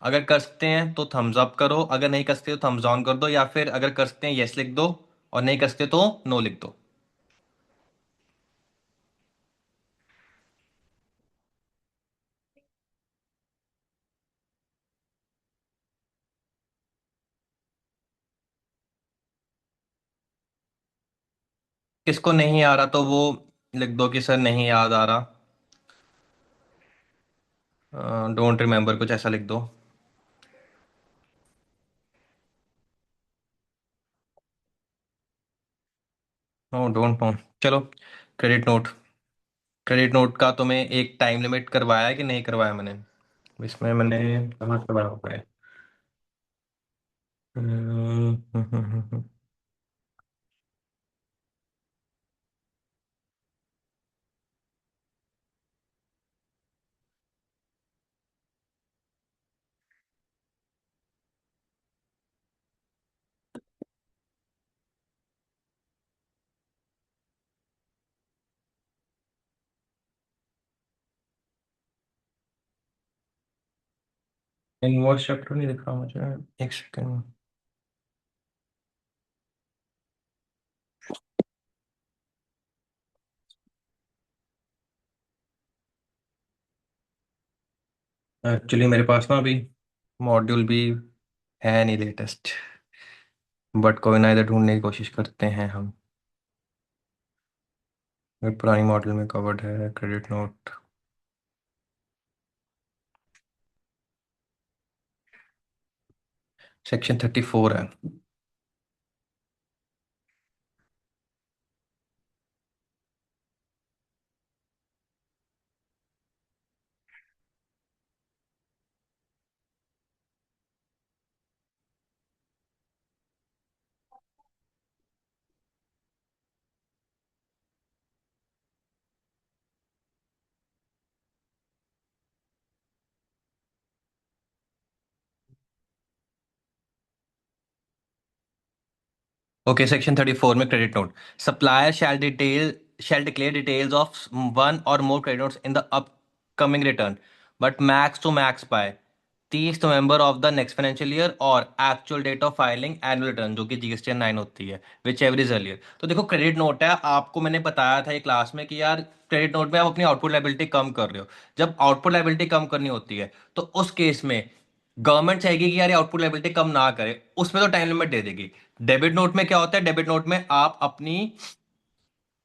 अगर कर सकते हैं तो थम्स अप करो, अगर नहीं कर सकते तो थम्स डाउन कर दो, या फिर अगर कर सकते हैं यस लिख दो और नहीं कर सकते तो नो लिख दो। किसको नहीं आ रहा तो वो लिख दो कि सर नहीं याद आ रहा, डोंट रिमेम्बर, कुछ ऐसा लिख दो। No don't know. चलो। क्रेडिट नोट, क्रेडिट नोट का तुम्हें एक टाइम लिमिट करवाया है कि नहीं करवाया मैंने? इसमें मैंने कहाँ करवाया हुआ है? इनवॉइस चैप्टर नहीं दिख रहा मुझे, एक सेकंड। एक्चुअली मेरे पास ना अभी मॉड्यूल भी है नहीं लेटेस्ट, बट कोई ना, इधर ढूंढने की कोशिश करते हैं हम। ये पुरानी मॉडल में कवर्ड है क्रेडिट नोट। सेक्शन 34 है। ओके, सेक्शन 34 में credit note, supplier shall declare details of one or more credit notes in the upcoming return, but max to max by 30 November of the next financial year or actual date of filing annual return, जो कि GST 9 होती है, which ever is earlier. तो देखो, credit note है, आपको मैंने बताया था ये क्लास में कि यार क्रेडिट नोट में आप अपनी आउटपुट लाइबिलिटी कम कर रहे हो। जब आउटपुट लाइबिलिटी कम करनी होती है तो उस केस में गवर्नमेंट चाहेगी कि यार ये आउटपुट लाइबिलिटी कम ना करे, उसमें तो टाइम लिमिट दे देगी। डेबिट नोट में क्या होता है? डेबिट नोट में आप अपनी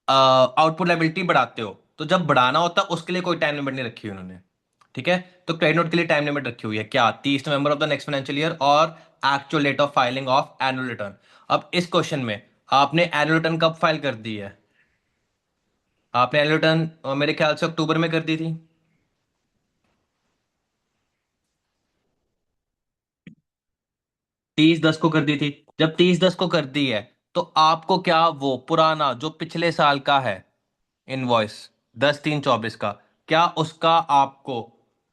आउटपुट लाइबिलिटी बढ़ाते हो, तो जब बढ़ाना होता है उसके लिए कोई टाइम लिमिट नहीं रखी है उन्होंने। ठीक है। तो क्रेडिट नोट के लिए टाइम लिमिट रखी हुई है, क्या? 30 November of the next financial year or actual date of filing of annual return. अब इस क्वेश्चन में आपने एनुअल रिटर्न कब फाइल कर दी है? आपने एनुअल रिटर्न मेरे ख्याल से अक्टूबर में कर दी थी। 30/10 को कर दी थी। जब 30/10 को कर दी है तो आपको क्या वो पुराना जो पिछले साल का है इनवॉइस 10/3/24 का, क्या उसका आपको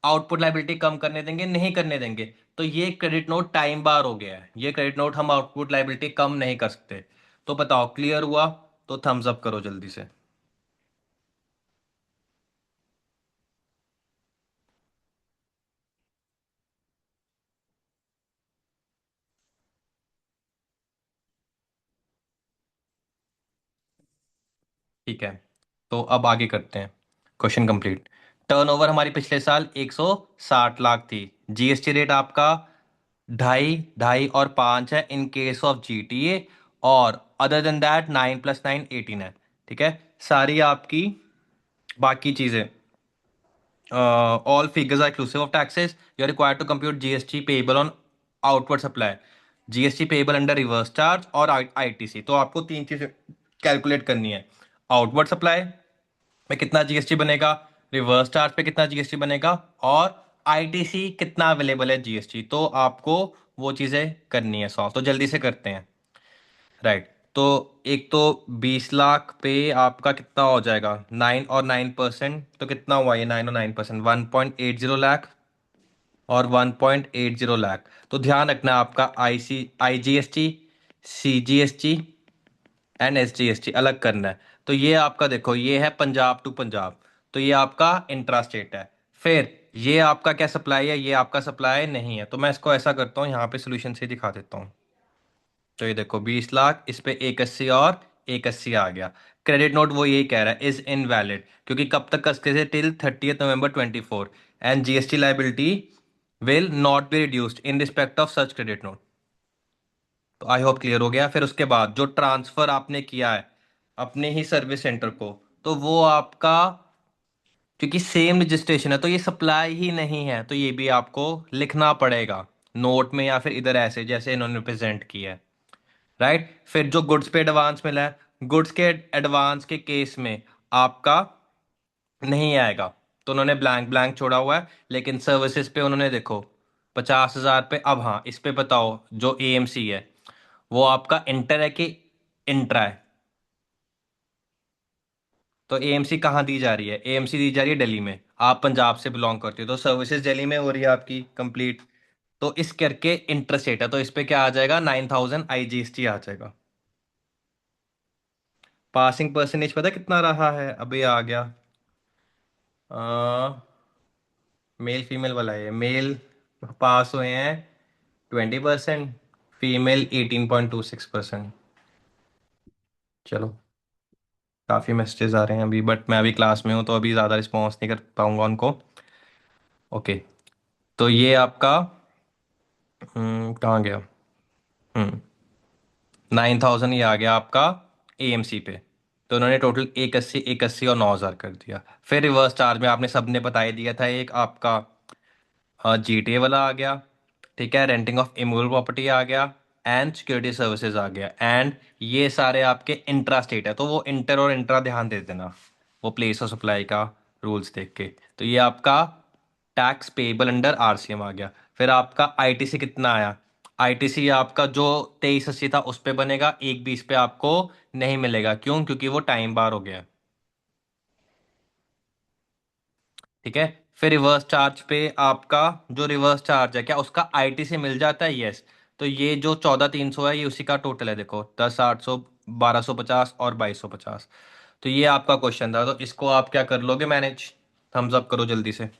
आउटपुट लाइबिलिटी कम करने देंगे? नहीं करने देंगे। तो ये क्रेडिट नोट टाइम बार हो गया है, ये क्रेडिट नोट हम आउटपुट लाइबिलिटी कम नहीं कर सकते। तो बताओ, क्लियर हुआ? तो थम्स अप करो जल्दी से। ठीक है, तो अब आगे करते हैं। Question complete. टर्नओवर हमारी पिछले साल 160 लाख थी। जीएसटी रेट आपका ढाई, ढाई और 5 है इन केस ऑफ जीटीए। और अदर देन दैट 9 + 9 18 है। ठीक है। सारी आपकी बाकी चीजें, all figures are inclusive of taxes. You are required to compute GST payable on outward supply, GST payable under reverse charge और ITC। तो आपको तीन चीजें कैलकुलेट करनी है। आउटवर्ड सप्लाई में कितना जीएसटी बनेगा, रिवर्स चार्ज पे कितना जीएसटी बनेगा, और आईटीसी कितना अवेलेबल है जीएसटी। तो आपको वो चीजें करनी है सॉल्व। तो जल्दी से करते हैं। राइट। तो एक तो 20 लाख पे आपका कितना हो जाएगा, 9 और 9%, तो कितना हुआ ये 9 और 9%, 1.80 लाख और 1.80 लाख। तो ध्यान रखना आपका IGST, CGST एंड SGST अलग करना है। तो ये आपका देखो, ये है पंजाब टू पंजाब, तो ये आपका इंट्रा स्टेट है। फिर ये आपका क्या सप्लाई है, ये आपका सप्लाई नहीं है। तो मैं इसको ऐसा करता हूँ, यहाँ पे सोल्यूशन से दिखा देता हूँ। तो ये देखो 20 लाख, इस पे 180 और 180 आ गया। क्रेडिट नोट वो यही कह रहा है इज इनवैलिड, क्योंकि कब तक कसके से, till 30 November 24, and GST liability will not be reduced in respect of such credit note. तो आई होप क्लियर हो गया। फिर उसके बाद जो ट्रांसफर आपने किया है अपने ही सर्विस सेंटर को, तो वो आपका, क्योंकि सेम रजिस्ट्रेशन है तो ये सप्लाई ही नहीं है, तो ये भी आपको लिखना पड़ेगा नोट में, या फिर इधर ऐसे जैसे इन्होंने प्रेजेंट किया है। राइट। फिर जो गुड्स पे एडवांस मिला है, गुड्स के एडवांस के केस में आपका नहीं आएगा, तो उन्होंने ब्लैंक ब्लैंक छोड़ा हुआ है। लेकिन सर्विसेज पे उन्होंने देखो 50,000 पे। अब हाँ, इस पे बताओ जो एएमसी है वो आपका इंटर है कि इंट्रा है। तो एएमसी कहाँ दी जा रही है, एएमसी दी जा रही है दिल्ली में। आप पंजाब से बिलोंग करते हो तो सर्विसेज दिल्ली में हो रही है आपकी कंप्लीट। तो इस करके इंटरस्टेट है, तो इस पे क्या आ जाएगा, 9,000 IGST आ जाएगा। पासिंग परसेंटेज पता है कितना रहा है, अभी आ गया। मेल फीमेल वाला है, मेल पास हुए हैं 20%, फीमेल 18.26%। चलो, काफ़ी मैसेजेस आ रहे हैं अभी, बट मैं अभी क्लास में हूँ तो अभी ज़्यादा रिस्पॉन्स नहीं कर पाऊंगा उनको। ओके। तो ये आपका कहाँ गया, 9,000 ये आ गया आपका एएमसी पे। तो उन्होंने टोटल 180, 180 और 9,000 कर दिया। फिर रिवर्स चार्ज में आपने सबने बता ही दिया था, एक आपका GTA वाला आ गया। ठीक है। रेंटिंग ऑफ इमूवेबल प्रॉपर्टी आ गया, एंड सिक्योरिटी सर्विसेज आ गया। एंड ये सारे आपके इंट्रा स्टेट है, तो वो इंटर और इंट्रा ध्यान दे देना, वो प्लेस ऑफ सप्लाई का रूल्स देख के। तो ये आपका टैक्स पेबल अंडर आरसीएम आ गया। फिर आपका आईटीसी कितना आया, आईटीसी आपका जो 2380 था उस पे बनेगा, 120 पे आपको नहीं मिलेगा। क्यों, क्योंकि वो टाइम बार हो गया। ठीक है। फिर रिवर्स चार्ज पे आपका, जो रिवर्स चार्ज है क्या उसका आईटीसी मिल जाता है, यस। तो ये जो 14,300 है ये उसी का टोटल है, देखो 10,800, 1,250 और 2,250। तो ये आपका क्वेश्चन था, तो इसको आप क्या कर लोगे मैनेज, थम्स अप करो जल्दी से।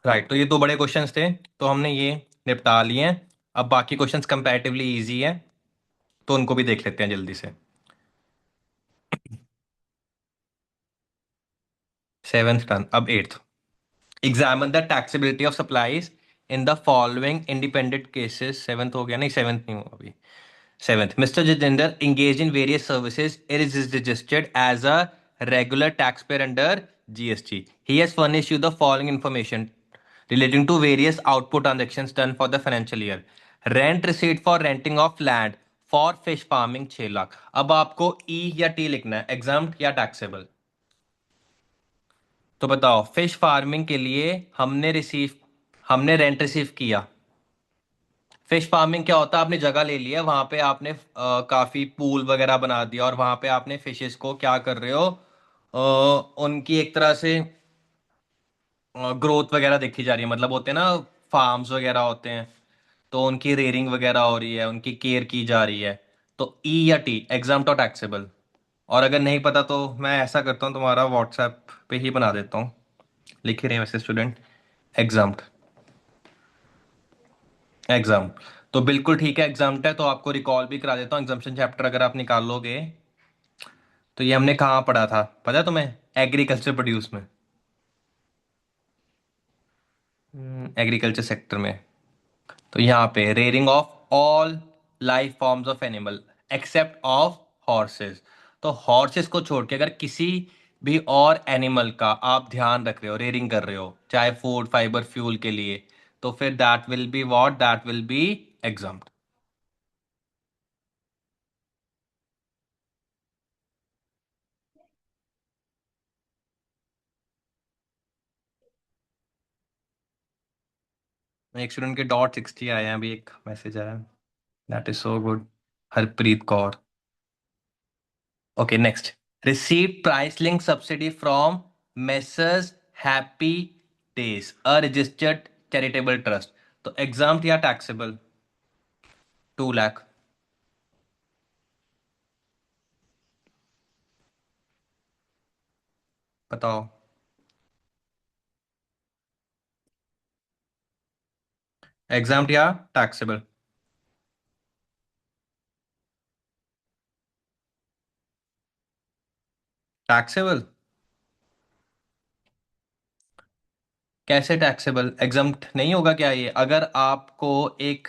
राइट। तो ये दो बड़े क्वेश्चंस थे, तो हमने ये निपटा लिए हैं। अब बाकी क्वेश्चंस कंपैरेटिवली इजी है, तो उनको भी देख लेते हैं जल्दी से। सेवेंथ टर्न, अब eighth. Examine the taxability of supplies in the following independent cases. Seventh हो गया, नहीं सेवेंथ नहीं हुआ अभी। Seventh, Mr. Jitendra engaged in various services. It is registered as a regular taxpayer under GST. He has furnished you the following information relating to various output transactions done for the financial year. Rent receipt for renting of land for fish farming 6 lakh. अब आपको E या T लिखना है, examined या taxable. तो बताओ, fish farming के लिए हमने रेंट रिसीव किया। फिश फार्मिंग क्या होता है, आपने जगह ले लिया, वहां पे आपने काफी पूल वगैरह बना दिया, और वहां पे आपने फिशेस को क्या कर रहे हो, उनकी एक तरह से ग्रोथ वगैरह देखी जा रही है। मतलब होते हैं ना, फार्म्स वगैरह होते हैं, तो उनकी रेयरिंग वगैरह हो रही है, उनकी केयर की जा रही है। तो ई या टी, एग्जाम तो टैक्सेबल। और अगर नहीं पता तो मैं ऐसा करता हूँ, तुम्हारा व्हाट्सएप पे ही बना देता हूँ, लिख ही रहे हैं वैसे स्टूडेंट। Exam, exam. तो बिल्कुल ठीक है, एग्जाम्प्ट है तो आपको रिकॉल भी करा देता हूँ। एग्जाम्पशन चैप्टर अगर आप निकाल लोगे तो ये हमने कहाँ पढ़ा था, पता है तुम्हें? एग्रीकल्चर प्रोड्यूस में, एग्रीकल्चर सेक्टर में। तो यहाँ पे rearing of all life forms of animal except of horses. तो हॉर्सेस को छोड़ के अगर किसी भी और एनिमल का आप ध्यान रख रहे हो, रेयरिंग कर रहे हो, चाहे फूड फाइबर फ्यूल के लिए, तो फिर that will be what, that will B exempt. एक स्टूडेंट के .60 आए हैं, अभी एक मैसेज आया। That is so good. Harpreet Kaur. Okay next. Receive price link subsidy from messrs happy days a registered charitable trust. तो एग्जाम या टैक्सेबल? 2 लाख। बताओ। एग्जाम या टैक्सेबल? टैक्सेबल? कैसे टैक्सेबल? एग्जाम्प्ट नहीं होगा क्या ये? अगर आपको एक,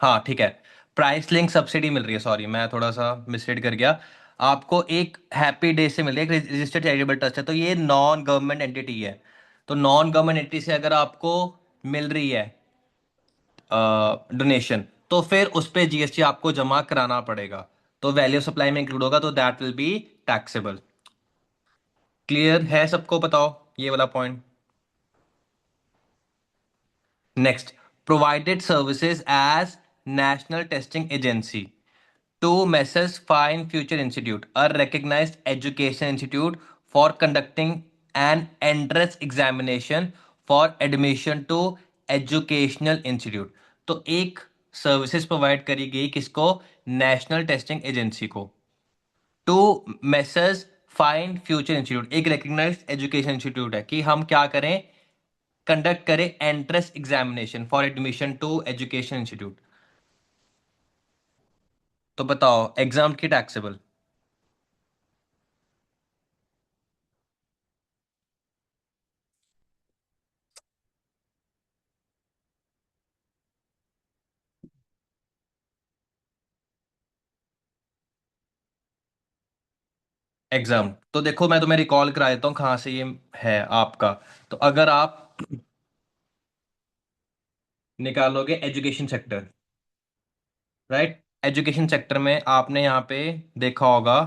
हाँ ठीक है, प्राइस लिंक सब्सिडी मिल रही है, सॉरी मैं थोड़ा सा मिसरीड कर गया। आपको एक हैप्पी डे से मिल रही है, एक रजिस्टर्ड चैरिटेबल ट्रस्ट है, तो ये नॉन गवर्नमेंट एंटिटी है। तो नॉन गवर्नमेंट एंटिटी से अगर आपको मिल रही है डोनेशन, तो फिर उस पे जीएसटी आपको जमा कराना पड़ेगा। तो वैल्यू सप्लाई में इंक्लूड होगा, तो that will be taxable. Clear है सबको? बताओ ये वाला point. Next. Provided services as National Testing Agency to Messrs. Fine Future Institute, a recognized education institute for conducting an entrance examination for admission to educational institute। तो एक services provide करी गई किसको? नेशनल टेस्टिंग एजेंसी को। To Messrs Fine Future Institute, एक recognised education institute है, कि हम क्या करें, कंडक्ट करें entrance examination for admission to education institute. तो बताओ एग्जाम की टैक्सेबल? एग्जाम तो देखो मैं तुम्हें रिकॉल करा देता हूँ कहाँ से ये है आपका। तो अगर आप निकालोगे education sector, right, education sector में आपने यहाँ पे देखा होगा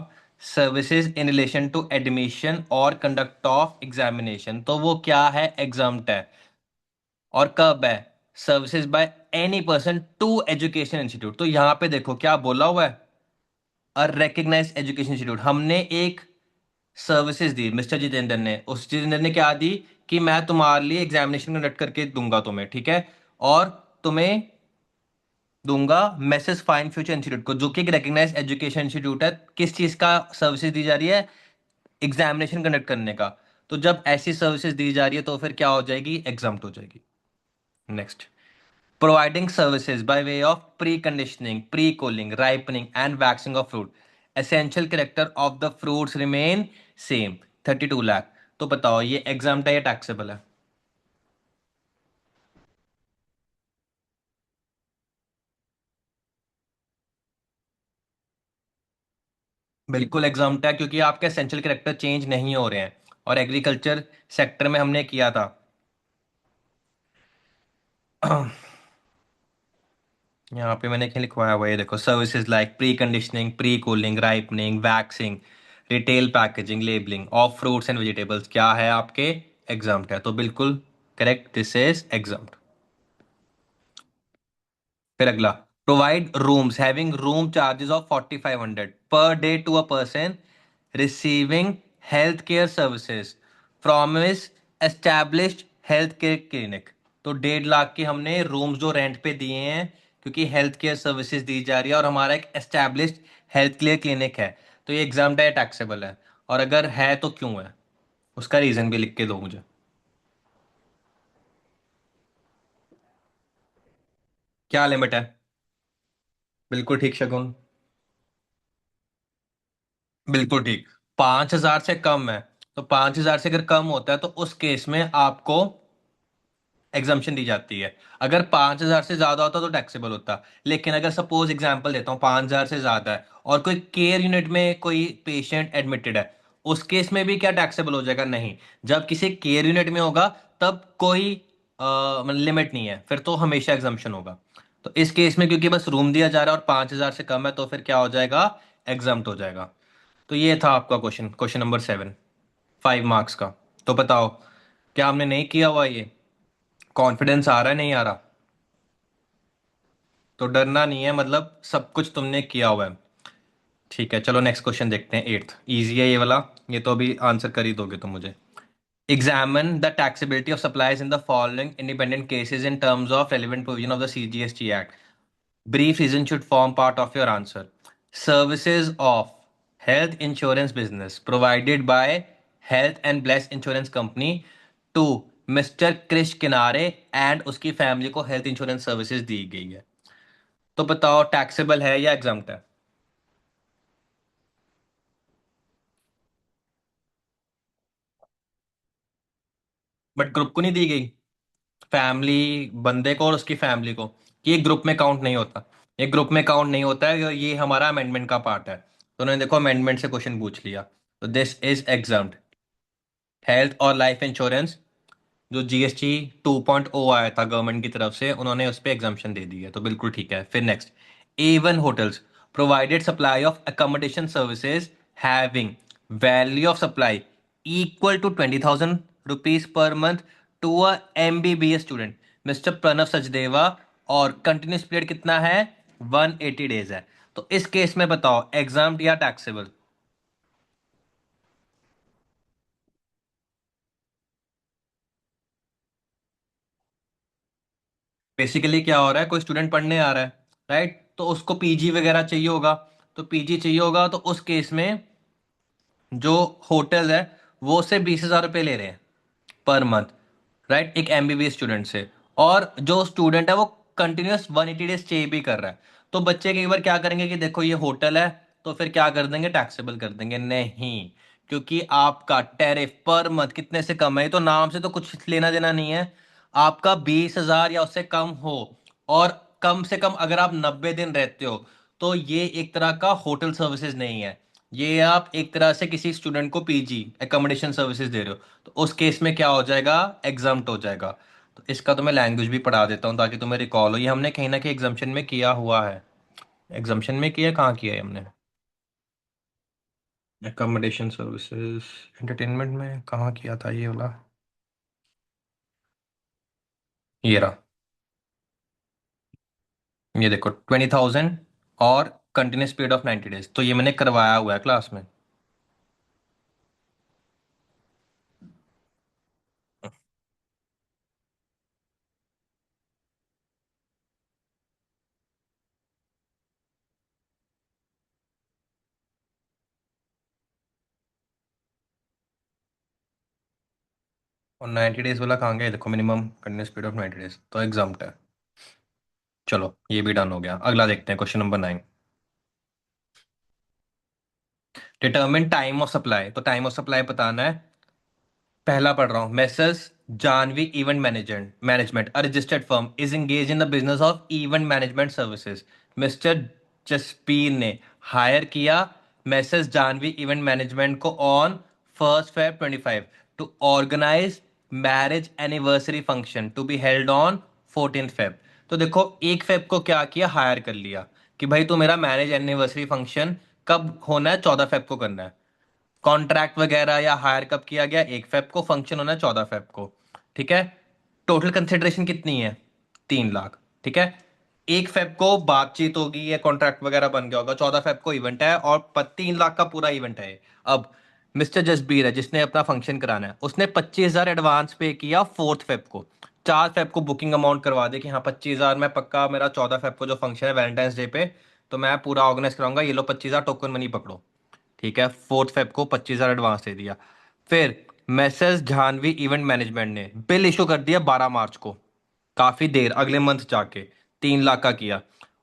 services in relation to admission और कंडक्ट ऑफ एग्जामिनेशन, तो वो क्या है? एग्जाम्प्ट है। और कब है? Services by any person to education institute. तो यहाँ पे देखो क्या बोला हुआ है, अ रेकग्नाइज्ड एजुकेशन इंस्टीट्यूट। हमने एक सर्विसेज दी, मिस्टर जितेंद्र ने, उस जितेंद्र ने क्या दी, कि मैं तुम्हारे लिए एग्जामिनेशन कंडक्ट करके दूंगा तुम्हें, ठीक है, और तुम्हें दूंगा मैसेज फाइन फ्यूचर इंस्टीट्यूट को, जो कि एक रेकग्नाइज्ड एजुकेशन इंस्टीट्यूट है। किस चीज का सर्विसेज दी जा रही है? एग्जामिनेशन कंडक्ट करने का। तो जब ऐसी सर्विसेज दी जा रही है तो फिर क्या हो जाएगी? एग्जाम्प्ट हो जाएगी। Next. Providing services by way of preconditioning, pre-cooling, ripening, and waxing of fruit. Essential character of the fruits remain same। 32 lakh. तो बताओ ये एग्जाम है या टैक्सेबल है? बिल्कुल एग्जाम है, क्योंकि आपके एसेंशियल कैरेक्टर चेंज नहीं हो रहे हैं। और एग्रीकल्चर सेक्टर में हमने किया था। यहाँ पे मैंने क्या लिखवाया हुआ है, ये देखो, services like pre conditioning, pre cooling, ripening, waxing, retail packaging, labelling of fruits and vegetables क्या है आपके? एग्जाम्प्ट है। तो बिल्कुल करेक्ट, दिस इज एग्जाम्प्ट। फिर अगला। Provide rooms having room charges of 4500 per day to a person receiving health care services from is established health care clinic. तो 1.5 लाख की हमने रूम्स जो रेंट पे दिए हैं, क्योंकि हेल्थ केयर सर्विसेज दी जा रही है और हमारा एक एस्टैब्लिश्ड हेल्थ केयर क्लिनिक है। तो ये एग्जाम है, टैक्सेबल है? और अगर है तो क्यों है, उसका रीजन भी लिख के दो मुझे। क्या लिमिट है? बिल्कुल ठीक शगुन। बिल्कुल ठीक। 5,000 से कम है, तो 5,000 से अगर कम होता है तो उस केस में आपको एग्जाम्पशन दी जाती है। अगर 5,000 से ज्यादा होता तो टैक्सेबल होता। लेकिन अगर सपोज एग्जांपल देता हूँ 5,000 से ज्यादा है और कोई केयर यूनिट में कोई पेशेंट एडमिटेड है, उस केस में भी क्या टैक्सेबल हो जाएगा? नहीं। जब किसी केयर यूनिट में होगा तब कोई लिमिट नहीं है, फिर तो हमेशा एग्जाम्पशन होगा। तो इस केस में क्योंकि बस रूम दिया जा रहा है और 5,000 से कम है, तो फिर क्या हो जाएगा? एग्जाम्प्ट हो जाएगा। तो ये था आपका क्वेश्चन, क्वेश्चन नंबर 7, 5 मार्क्स का। तो बताओ, क्या हमने नहीं किया हुआ ये? कॉन्फिडेंस आ रहा है, नहीं आ रहा? तो डरना नहीं है, मतलब सब कुछ तुमने किया हुआ है। ठीक है, चलो नेक्स्ट क्वेश्चन देखते हैं, 8th। इजी है ये वाला, ये तो अभी आंसर कर ही दोगे तुम मुझे। Examine the taxability of supplies in the following independent cases in terms of relevant provision of the CGST act. Brief reason should form part of your answer. Services of health insurance business provided by Health and Bless Insurance Company to mister Krish Kinare and उसकी family को health insurance services दी गई है। तो बताओ, taxable है या exempt है? But group को नहीं दी गई, फैमिली, बंदे को और उसकी फैमिली को। ये ग्रुप में काउंट नहीं होता। ये ग्रुप में काउंट नहीं होता है, ये हमारा अमेंडमेंट का पार्ट है। तो उन्होंने देखो अमेंडमेंट से क्वेश्चन पूछ लिया। तो दिस इज एग्जाम्प्ट। हेल्थ और लाइफ इंश्योरेंस, जो जीएसटी 2.0 आया था गवर्नमेंट की तरफ से, उन्होंने उस पर एग्जाम्पशन दे दी है, तो बिल्कुल ठीक है। फिर next, A1 hotels provided supply of accommodation services having value of supply equal to 20,000 rupees per month to a MBBS student mister Pranav Sachdeva, और कंटिन्यूस पीरियड कितना है? 180 डेज है। तो इस केस में बताओ, एग्जाम या टैक्सेबल? बेसिकली क्या हो रहा है, कोई स्टूडेंट पढ़ने आ रहा है, राइट, तो उसको पीजी वगैरह चाहिए होगा। तो पीजी चाहिए होगा, तो उस केस में जो होटल है वो उससे 20,000 रुपये ले रहे हैं पर मंथ, राइट, एक MBBS स्टूडेंट से। और जो स्टूडेंट है वो कंटिन्यूअस 180 डेज स्टे भी कर रहा है। तो बच्चे कई बार क्या करेंगे कि देखो ये होटल है, तो फिर क्या कर देंगे? टैक्सेबल कर देंगे। नहीं, क्योंकि आपका टैरिफ पर मंथ कितने से कम है, ये तो नाम से तो कुछ लेना देना नहीं है। आपका 20,000 या उससे कम हो, और कम से कम अगर आप 90 दिन रहते हो, तो ये एक तरह का होटल सर्विसेज नहीं है। ये आप एक तरह से किसी स्टूडेंट को पीजी एकोमोडेशन सर्विसेज दे रहे हो। तो उस केस में क्या हो जाएगा? एग्जाम्प्ट हो जाएगा। तो इसका तो मैं लैंग्वेज भी पढ़ा देता हूँ ताकि तुम्हें रिकॉल हो। ये हमने कहीं ना कहीं एग्जाम्पशन में किया हुआ है। एग्जाम्पशन में किया, कहाँ किया है हमने? एकोमोडेशन सर्विसेज एंटरटेनमेंट में कहाँ किया था ये वाला? ये रहा। ये देखो, 20,000 और कंटिन्यूस पीरियड ऑफ 90 डेज, तो ये मैंने करवाया हुआ है क्लास में। और 90 डेज वाला कहाँ गया? ये देखो, minimum continuous period of 90 days, तो एग्जाम्प्ट है। चलो, ये भी डन हो गया। अगला देखते हैं, question number 9। Determine time of supply, तो टाइम ऑफ सप्लाई बताना है। पहला पढ़ रहा हूं। Messrs Janvi event management management a registered firm is engage in the business of event management services. Mister Jaspir ने हायर किया मेसर्स जानवी इवेंट मैनेजमेंट को on 1st Feb 2025 to organise marriage anniversary function to be held on 14th Feb। तो देखो, 1 Feb को क्या किया? Higher कर लिया कि भाई तू मेरा मैरिज एनिवर्सरी फंक्शन कब होना है? 14 फेब को करना है। कॉन्ट्रैक्ट वगैरह या हायर कब किया गया? 1 फेब को। फंक्शन होना है 14 फेब को। ठीक है। टोटल कंसिडरेशन कितनी है? 3 लाख। ठीक है। 1 फेब को बातचीत होगी, या कॉन्ट्रैक्ट वगैरह बन गया होगा, 14 फेब को इवेंट है, और 3 लाख का पूरा इवेंट है। अब मिस्टर जसबीर है जिसने अपना फंक्शन कराना है, उसने 25,000 एडवांस पे किया 4th फेब को। 4 फेब को बुकिंग अमाउंट करवा दे कि हाँ 25,000 मैं पक्का, मेरा 14 फेब को जो फंक्शन है वैलेंटाइंस डे पे, तो मैं पूरा ऑर्गेनाइज कराऊंगा, ये लो 25,000 टोकन मनी पकड़ो। ठीक है, 4th फेब को 25,000 एडवांस दे दिया। फिर मैसेज जानवी इवेंट मैनेजमेंट ने बिल इशू कर दिया 12 मार्च को, काफी देर अगले मंथ जाके, 3 लाख का किया।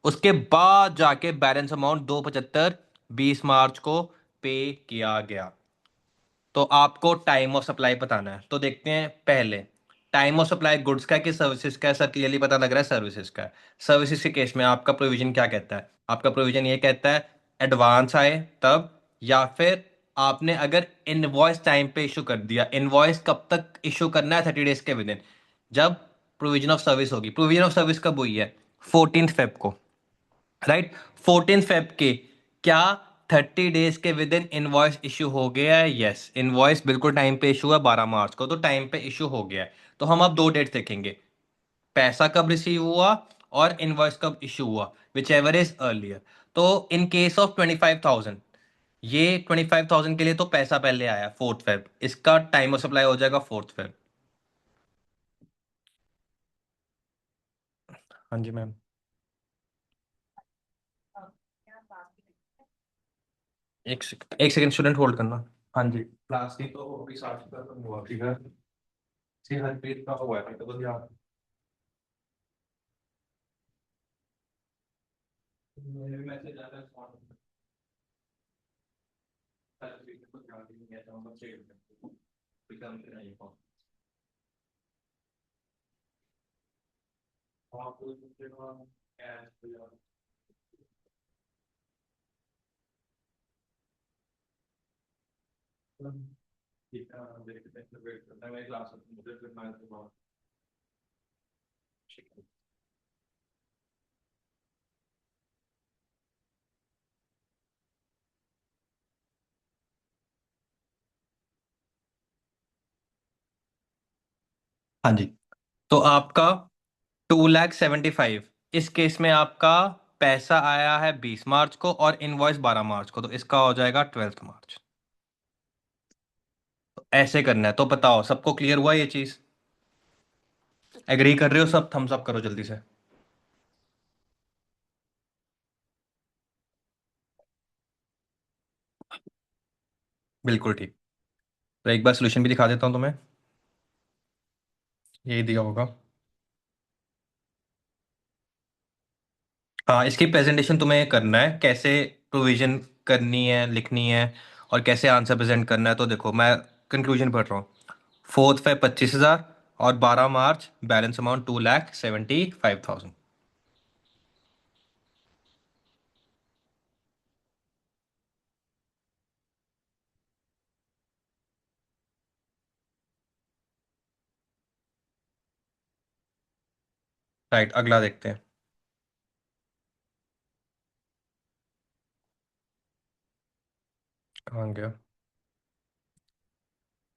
उसके बाद जाके बैलेंस अमाउंट 275 20 मार्च को पे किया गया। तो आपको टाइम ऑफ सप्लाई बताना है, तो देखते हैं पहले। टाइम ऑफ सप्लाई गुड्स का है कि सर्विसेज का है? सर क्लियरली पता लग रहा है सर्विसेज का है। सर्विसेज के केस में आपका प्रोविजन क्या कहता है? आपका प्रोविजन ये कहता है एडवांस आए तब, या फिर आपने अगर इनवॉइस टाइम पे इशू कर दिया। इनवॉइस कब तक इशू करना है? 30 डेज के विद इन, जब प्रोविजन ऑफ सर्विस होगी। प्रोविजन ऑफ सर्विस कब हुई है? 14 फेब को, राइट। 14 फेब के क्या 30 डेज के विद इन इनवॉइस इशू हो गया है? यस, इनवॉइस बिल्कुल टाइम पे इशू है 12 मार्च को, तो टाइम पे इशू हो गया है। तो हम अब दो डेट देखेंगे, पैसा कब रिसीव हुआ और इनवॉइस कब इशू हुआ, विच एवर इज अर्लियर। तो इन केस ऑफ 25,000, ये 25,000 के लिए तो पैसा पहले आया 4 फेब, इसका टाइम ऑफ सप्लाई हो जाएगा 4 फेब। हाँ जी मैम। एक सेकंड स्टूडेंट होल्ड करना। हाँ जी, क्लास की तो अभी 60 का तो हुआ ठीक है। जी हरप्रीत का हुआ है तो यार मेरे मैसेज आ रहा है फोन हरप्रीत को ध्यान नहीं है तो हम बच्चे एकदम से नहीं फोन आप दूसरे को ऐड ठीक है मेरे को वेट करना है मैं क्लास में मुझे फिर मैं तो ठीक है। हाँ जी, तो आपका 2,75,000, इस केस में आपका पैसा आया है 20 मार्च को और इनवॉइस 12 मार्च को, तो इसका हो जाएगा 12 मार्च। तो ऐसे करना है, तो बताओ सबको क्लियर हुआ ये चीज? एग्री कर रहे हो सब? थम्स अप करो जल्दी से। बिल्कुल ठीक। तो एक बार सोल्यूशन भी दिखा देता हूँ तुम्हें, यही दिया होगा। हाँ, इसकी प्रेजेंटेशन तुम्हें करना है, कैसे प्रोविजन करनी है, लिखनी है, और कैसे आंसर प्रेजेंट करना है। तो देखो मैं कंक्लूजन पढ़ रहा हूँ। 4 फेब 25,000 और 12 मार्च बैलेंस अमाउंट 2,75,000। राइट, अगला देखते हैं। कहाँ गया?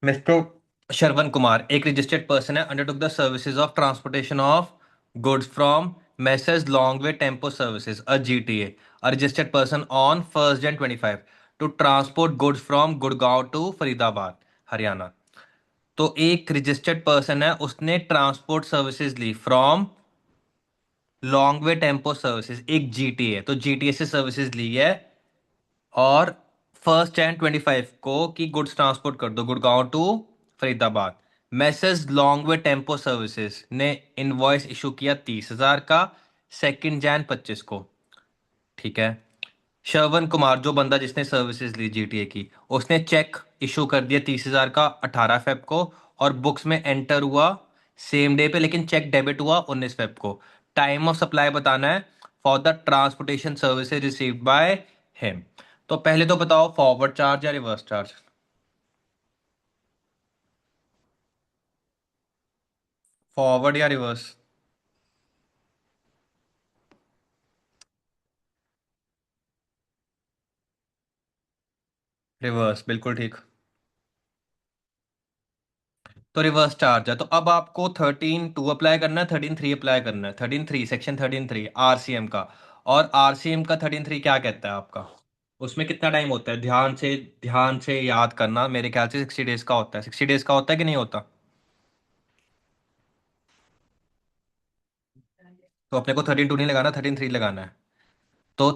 मिस्टर श्रवण कुमार एक रजिस्टर्ड पर्सन है, undertook the services of transportation of goods from Messrs Long Way Tempo Services a GTA, a registered person on 1 Jan 2025 to transport goods from Gurgaon to Faridabad Haryana. तो एक registered person है, उसने ट्रांसपोर्ट सर्विसेज ली from Long Way Tempo Services, एक GTA, तो GTA से services ली है। और 1 Jan 2025 को कि गुड्स ट्रांसपोर्ट कर दो Gurgaon to Faridabad. Messrs Long Way Tempo Services ने इनवॉइस इशू किया 30,000 का 2 Jan 2025 को, ठीक है। श्रवण कुमार जो बंदा जिसने सर्विसेज ली जीटीए की, उसने चेक इशू कर दिया 30,000 का 18 फेब को, और बुक्स में एंटर हुआ सेम डे पे, लेकिन चेक डेबिट हुआ 19 फेब को। टाइम ऑफ सप्लाई बताना है for the transportation services received by him. तो पहले तो बताओ फॉरवर्ड चार्ज या रिवर्स चार्ज? फॉरवर्ड या रिवर्स? रिवर्स, बिल्कुल ठीक। तो रिवर्स चार्ज है, तो अब आपको 13(2) अप्लाई करना है, 13(3) अप्लाई करना है। 13(3) सेक्शन 13(3) आरसीएम का। और आरसीएम का 13(3) क्या कहता है आपका? उसमें कितना टाइम होता है? ध्यान से याद करना, मेरे ख्याल से 60 डेज का होता है। 60 डेज का होता है कि नहीं होता? तो अपने को 13(2) नहीं लगाना, 13(3) लगाना है। तो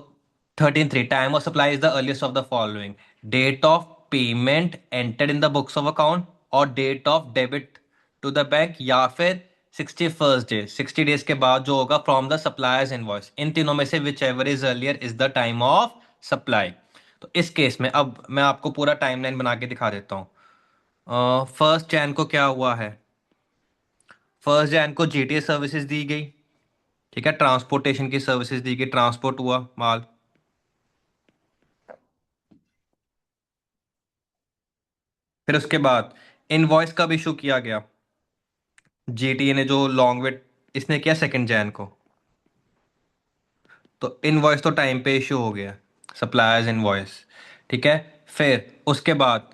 13(3) time of supply is the earliest of the following: date of payment entered in the books of account, और date of debit to the bank, या फिर 61st डे, 60 डेज के बाद जो होगा फ्रॉम द सप्लायर्स इनवॉइस, इन तीनों में से which ever is earlier is the time of supply. तो इस केस में अब मैं आपको पूरा टाइमलाइन बना के दिखा देता हूँ। फर्स्ट जैन को क्या हुआ है, फर्स्ट जैन को जीटीए सर्विसेज दी गई, ठीक है, ट्रांसपोर्टेशन की सर्विसेज दी गई, ट्रांसपोर्ट हुआ माल। फिर उसके बाद इनवॉइस कब इशू किया गया, जीटीए ने जो लॉन्ग वेट इसने किया सेकंड जैन को, तो इनवॉइस तो टाइम पे इशू हो गया, सप्लायर्स इनवॉइस, ठीक है। फिर उसके बाद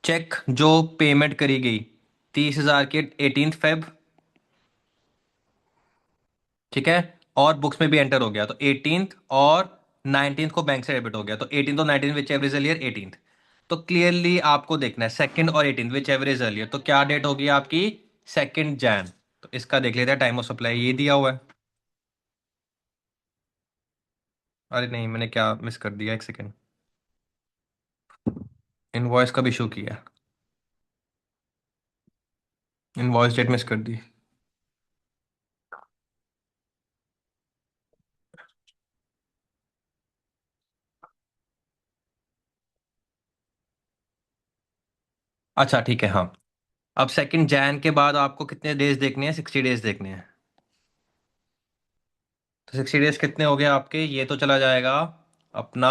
चेक जो पेमेंट करी गई 30,000 के 18 फेब, ठीक है, और बुक्स में भी एंटर हो गया, तो 18th और 19th को बैंक से डेबिट हो गया, तो 18th और 19th which ever is earlier 18th। तो क्लियरली आपको देखना है सेकंड और 18th which ever is earlier, तो क्या डेट होगी आपकी, सेकंड जैन। तो इसका देख लेते हैं, टाइम ऑफ सप्लाई ये दिया हुआ है। अरे नहीं, मैंने क्या मिस कर दिया, एक सेकंड, इनवॉइस कब इशू किया, इनवॉइस डेट मिस कर दी। अच्छा ठीक है, हाँ। अब सेकंड जैन के बाद आपको कितने डेज देखने हैं, 60 डेज देखने हैं। तो 60 डेज कितने हो गए आपके, ये तो चला जाएगा अपना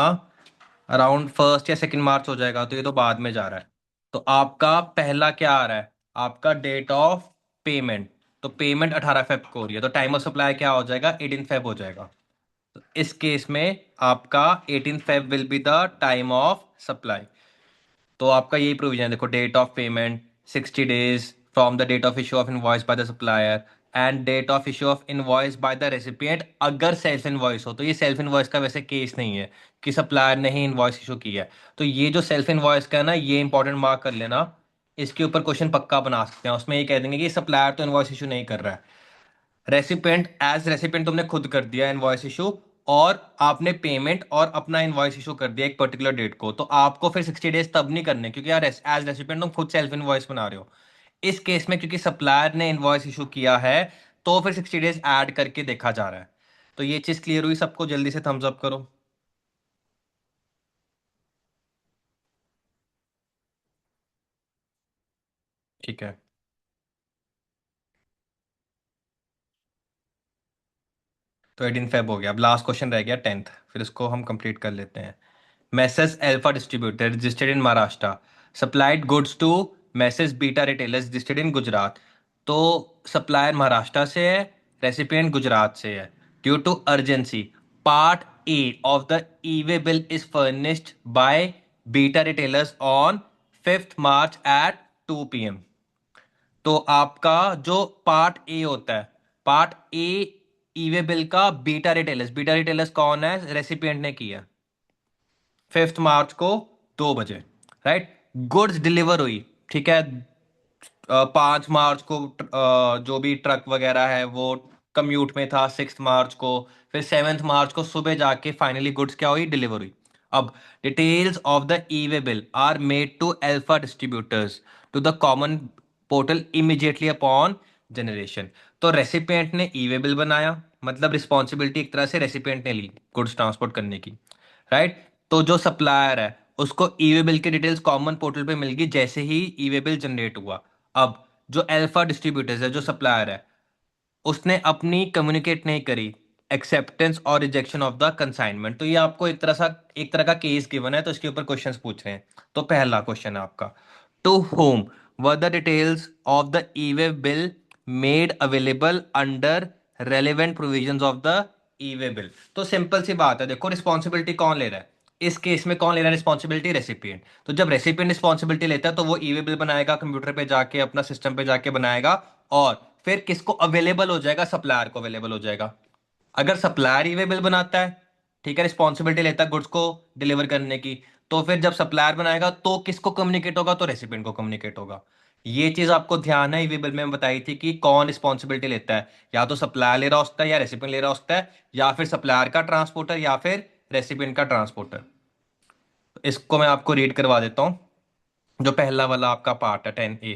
अराउंड फर्स्ट या सेकंड मार्च हो जाएगा, तो ये तो बाद में जा रहा है। तो आपका पहला क्या आ रहा है, आपका डेट ऑफ पेमेंट, तो पेमेंट 18 फेब को हो रही है, तो टाइम ऑफ सप्लाई क्या हो जाएगा, 18 फेब हो जाएगा। तो इस केस में आपका 18 Feb will be the time of supply. तो आपका यही प्रोविजन है, देखो, date of payment 60 days from the date of issue of invoice by the supplier, and date of issue of invoice by the recipient अगर self invoice हो। तो ये self invoice का वैसे केस नहीं है कि सप्लायर ने ही इनवॉइस इशू किया है। तो ये जो सेल्फ इनवॉइस का है ना, ये इंपॉर्टेंट मार्क कर लेना, इसके ऊपर क्वेश्चन पक्का बना सकते हैं। उसमें ये कह देंगे कि सप्लायर तो इनवॉइस इशू नहीं कर रहा है, रेसिपेंट एज रेसिपेंट तुमने खुद कर दिया इनवॉइस इशू, और आपने पेमेंट और अपना इनवॉइस इशू कर दिया एक पर्टिकुलर डेट को, तो आपको फिर 60 डेज तब नहीं करने, क्योंकि यार एज रेसिपेंट तुम खुद सेल्फ इनवॉइस बना रहे हो। इस केस में क्योंकि सप्लायर ने इनवॉइस इशू किया है, तो फिर 60 डेज ऐड करके देखा जा रहा है। तो ये चीज क्लियर हुई सबको, जल्दी से थम्स अप करो। ठीक है, तो 18 फेब हो गया, अब लास्ट क्वेश्चन रह गया 10th, फिर इसको हम कंप्लीट कर लेते हैं। Messrs Alpha Distributor registered in Maharashtra supplied goods to Messrs Beta Retailers registered in Gujarat. तो सप्लायर महाराष्ट्र से है, रेसिपिएंट गुजरात से है। Due to urgency, part A of the e way bill is furnished by Beta Retailers on 5th March at 2 PM। तो आपका जो part A होता है, पार्ट ए ईवे बिल का बीटा रिटेलर्स, बीटा रिटेलर्स कौन है, रेसिपिएंट ने किया 5th मार्च को 2 बजे, राइट। गुड्स डिलीवर हुई, ठीक है, 5 मार्च को जो भी ट्रक वगैरह है वो कम्यूट में था 6th मार्च को, फिर 7th मार्च को सुबह जाके फाइनली गुड्स क्या हुई, डिलीवर हुई। अब details of the e way bill are made to Alpha Distributors to the common portal immediately upon generation. तो रेसिपिएंट ने ई वे बिल बनाया, मतलब रिस्पॉन्सिबिलिटी एक तरह से रेसिपिएंट ने ली गुड्स ट्रांसपोर्ट करने की, राइट। तो जो सप्लायर है उसको ई वे बिल की डिटेल्स कॉमन पोर्टल पे मिल गई जैसे ही ई वे बिल जनरेट हुआ। अब जो अल्फा डिस्ट्रीब्यूटर्स है, जो सप्लायर है, उसने अपनी कम्युनिकेट नहीं करी एक्सेप्टेंस और रिजेक्शन ऑफ द कंसाइनमेंट। तो ये आपको एक तरह का केस गिवन है, तो इसके ऊपर क्वेश्चंस पूछ रहे हैं। तो पहला क्वेश्चन है आपका, to whom were the details of the e way bill made available under relevant provisions of the e way bill. तो सिंपल सी बात है, देखो, रिस्पॉन्सिबिलिटी कौन ले रहा है इस केस में, कौन ले रहा है रिस्पॉन्सिबिलिटी, रेसिपिएंट। तो जब रेसिपिएंट रिस्पॉन्सिबिलिटी लेता है तो वो ई वे बिल बनाएगा, कंप्यूटर पे जाके अपना सिस्टम पे जाके बनाएगा, और फिर किसको अवेलेबल हो जाएगा, सप्लायर को अवेलेबल हो जाएगा। अगर सप्लायर ई वे बिल बनाता है, ठीक है, रिस्पॉन्सिबिलिटी लेता है गुड्स को डिलीवर करने की, तो फिर जब सप्लायर बनाएगा तो किसको कम्युनिकेट होगा, तो रेसिपिएंट को कम्युनिकेट होगा। ये चीज आपको ध्यान है, ई वे बिल में बताई थी कि कौन रिस्पॉन्सिबिलिटी लेता है, या तो सप्लायर ले रहा होता है या रेसिपिएंट ले रहा होता है, या फिर सप्लायर का ट्रांसपोर्टर या फिर रेसिपिएंट का ट्रांसपोर्टर। इसको मैं आपको रीड करवा देता हूँ, जो पहला वाला आपका पार्ट है 10A।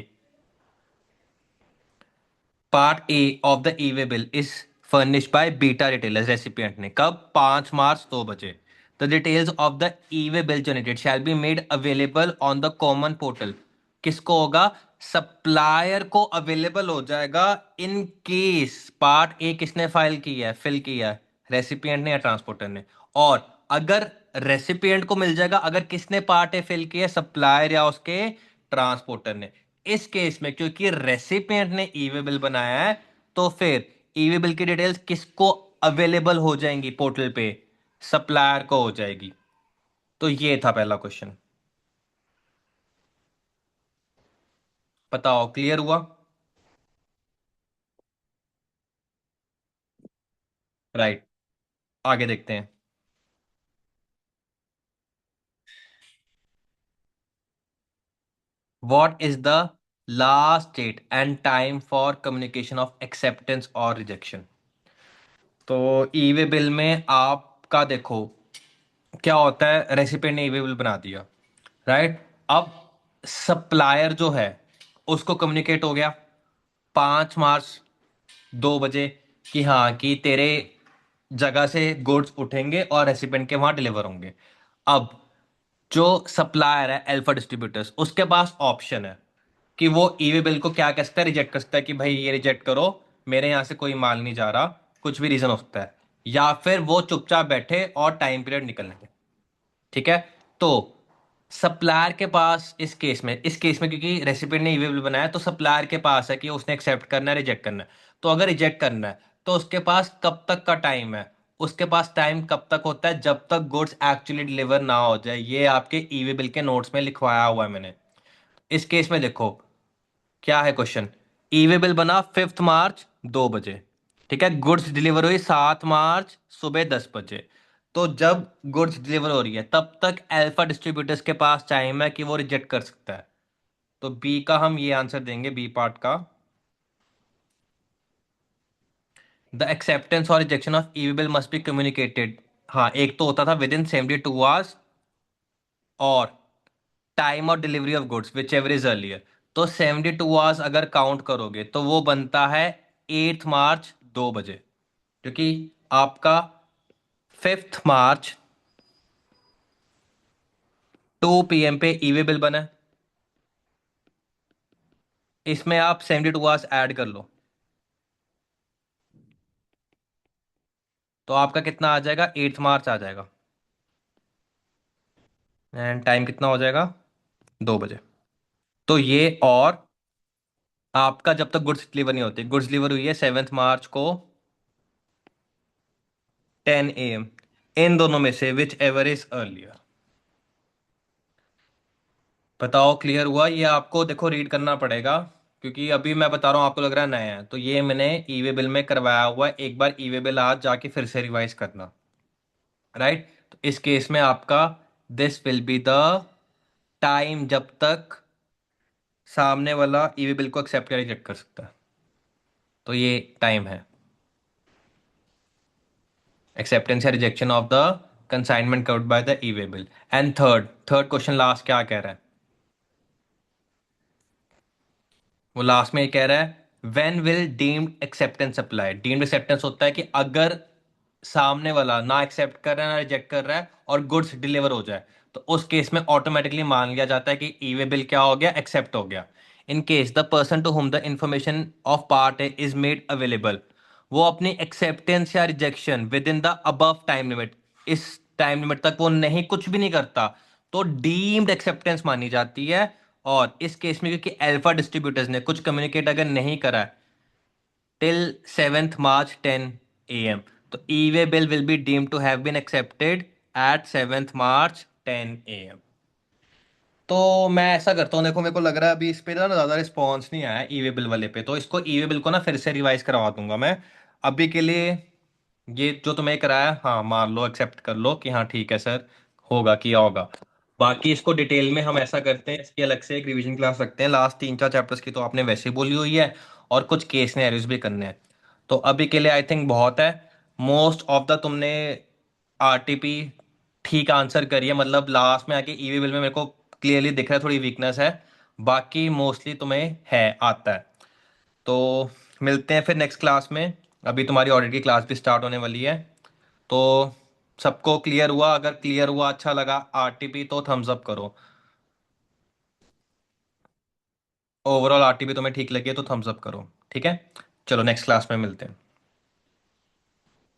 Part A of the e way bill is furnished by Beta retailers recipient ने कब 5 मार्च 2 बजे। The details of the e way bill generated shall be made available on the common portal. किसको होगा? Supplier को available हो जाएगा in case part A किसने file किया है, फिल किया है, रेसिपिएंट ने या ट्रांसपोर्टर ने। और अगर रेसिपिएंट को मिल जाएगा अगर किसने पार्ट ए फिल किया है, सप्लायर या उसके ट्रांसपोर्टर ने। इस केस में क्योंकि रेसिपिएंट ने ई वे बिल बनाया है तो फिर ई वे बिल की डिटेल्स किसको अवेलेबल हो जाएंगी पोर्टल पे? सप्लायर को हो जाएगी। तो ये था पहला क्वेश्चन। बताओ क्लियर हुआ? राइट। आगे देखते हैं। What is the last date and time for communication of acceptance और रिजेक्शन? तो ई वे बिल में आपका देखो क्या होता है, रेसिपिएंट ने ई वे बिल बना दिया, राइट। अब सप्लायर जो है उसको कम्युनिकेट हो गया 5 मार्च 2 बजे कि हाँ कि तेरे जगह से गुड्स उठेंगे और रेसिपिएंट के वहां डिलीवर होंगे। अब जो सप्लायर है अल्फा डिस्ट्रीब्यूटर्स उसके पास ऑप्शन है कि वो ईवे बिल को क्या कह सकता है, रिजेक्ट कर सकता है कि भाई ये रिजेक्ट करो, मेरे यहाँ से कोई माल नहीं जा रहा, कुछ भी रीजन हो सकता है। या फिर वो चुपचाप बैठे और टाइम पीरियड निकलने दे। ठीक है। तो सप्लायर के पास इस केस में क्योंकि रेसिपिएंट ने ईवे बिल बनाया तो सप्लायर के पास है कि उसने एक्सेप्ट करना है, रिजेक्ट करना है। तो अगर रिजेक्ट करना है तो उसके पास कब तक का टाइम है? उसके पास टाइम कब तक होता है? जब तक गुड्स एक्चुअली डिलीवर ना हो जाए। ये आपके ईवे बिल के नोट्स में लिखवाया हुआ है मैंने। इस केस में देखो क्या है क्वेश्चन। ई वे बिल बना 5 मार्च 2 बजे। ठीक है। गुड्स डिलीवर हुई 7 मार्च सुबह 10 बजे। तो जब गुड्स डिलीवर हो रही है तब तक अल्फा डिस्ट्रीब्यूटर्स के पास टाइम है कि वो रिजेक्ट कर सकता है। तो बी का हम ये आंसर देंगे, बी पार्ट का। द एक्सेप्टेंस और rejection of E way bill must be communicated. हाँ, एक तो होता था विद इन 72 आवर्स और time of delivery of goods which ever is earlier. तो 72 आवर्स अगर काउंट करोगे तो वो बनता है 8 मार्च 2 बजे, क्योंकि आपका 5 मार्च 2 PM पे ईवे बिल बना है। इसमें आप 72 आवर्स ऐड कर लो तो आपका कितना आ जाएगा, 8 मार्च आ जाएगा। एंड टाइम कितना हो जाएगा, 2 बजे। तो ये और आपका जब तक गुड्स डिलीवर नहीं होती, गुड्स डिलीवर हुई है 7 मार्च को 10 AM। इन दोनों में से विच एवर इज अर्लियर। बताओ क्लियर हुआ? ये आपको देखो रीड करना पड़ेगा क्योंकि अभी मैं बता रहा हूँ आपको लग रहा है नया है, तो ये मैंने ईवे बिल में करवाया हुआ है। एक बार ईवे बिल आज जाके फिर से रिवाइज करना। राइट। तो इस केस में आपका this will be the time जब तक सामने वाला ईवे बिल को एक्सेप्ट या रिजेक्ट कर सकता है। तो ये टाइम है एक्सेप्टेंस या rejection of the consignment covered by the e-way bill. And third third question last क्या कह रहा है? वो लास्ट में ये कह रहा है when will deemed acceptance apply. Deemed acceptance होता है कि अगर सामने वाला ना एक्सेप्ट कर रहा है ना रिजेक्ट कर रहा है और गुड्स डिलीवर हो जाए तो उस केस में ऑटोमेटिकली मान लिया जाता है कि ई वे बिल क्या हो गया, एक्सेप्ट हो गया। In case the person to whom the information of part is made available, वो अपनी एक्सेप्टेंस या rejection within the above time limit, इस टाइम लिमिट तक वो नहीं कुछ भी नहीं करता तो डीम्ड एक्सेप्टेंस मानी जाती है। और इस केस में क्योंकि अल्फा डिस्ट्रीब्यूटर्स ने कुछ कम्युनिकेट अगर नहीं करा है टिल 7th March 10 AM, तो e way bill will be deemed to have been accepted at 7th March 10 AM। तो मैं ऐसा करता हूँ, देखो मेरे को लग रहा है अभी इस पे ना ज़्यादा रिस्पॉन्स नहीं आया ई वे बिल वाले पे, तो इसको ई वे बिल को ना फिर से रिवाइज करवा दूंगा मैं। अभी के लिए ये जो तुम्हें कराया, हाँ मान लो एक्सेप्ट कर लो कि हाँ ठीक है सर, होगा किया होगा। बाकी इसको डिटेल में हम ऐसा करते हैं, इसकी अलग से एक रिवीजन क्लास रखते हैं। लास्ट 3-4 चैप्टर्स की तो आपने वैसे ही बोली हुई है और कुछ केस सिनेरियोज भी करने हैं। तो अभी के लिए आई थिंक बहुत है। मोस्ट ऑफ द तुमने आरटीपी ठीक आंसर करिए, मतलब लास्ट में आके ईवी बिल में मेरे को क्लियरली दिख रहा है थोड़ी वीकनेस है। बाकी मोस्टली तुम्हें है आता है। तो मिलते हैं फिर नेक्स्ट क्लास में। अभी तुम्हारी ऑडिट की क्लास भी स्टार्ट होने वाली है। तो सबको क्लियर हुआ? अगर क्लियर हुआ, अच्छा लगा आरटीपी, तो थम्स अप करो। ओवरऑल आरटीपी तुम्हें ठीक लगी है तो थम्स अप करो। ठीक है, चलो नेक्स्ट क्लास में मिलते हैं।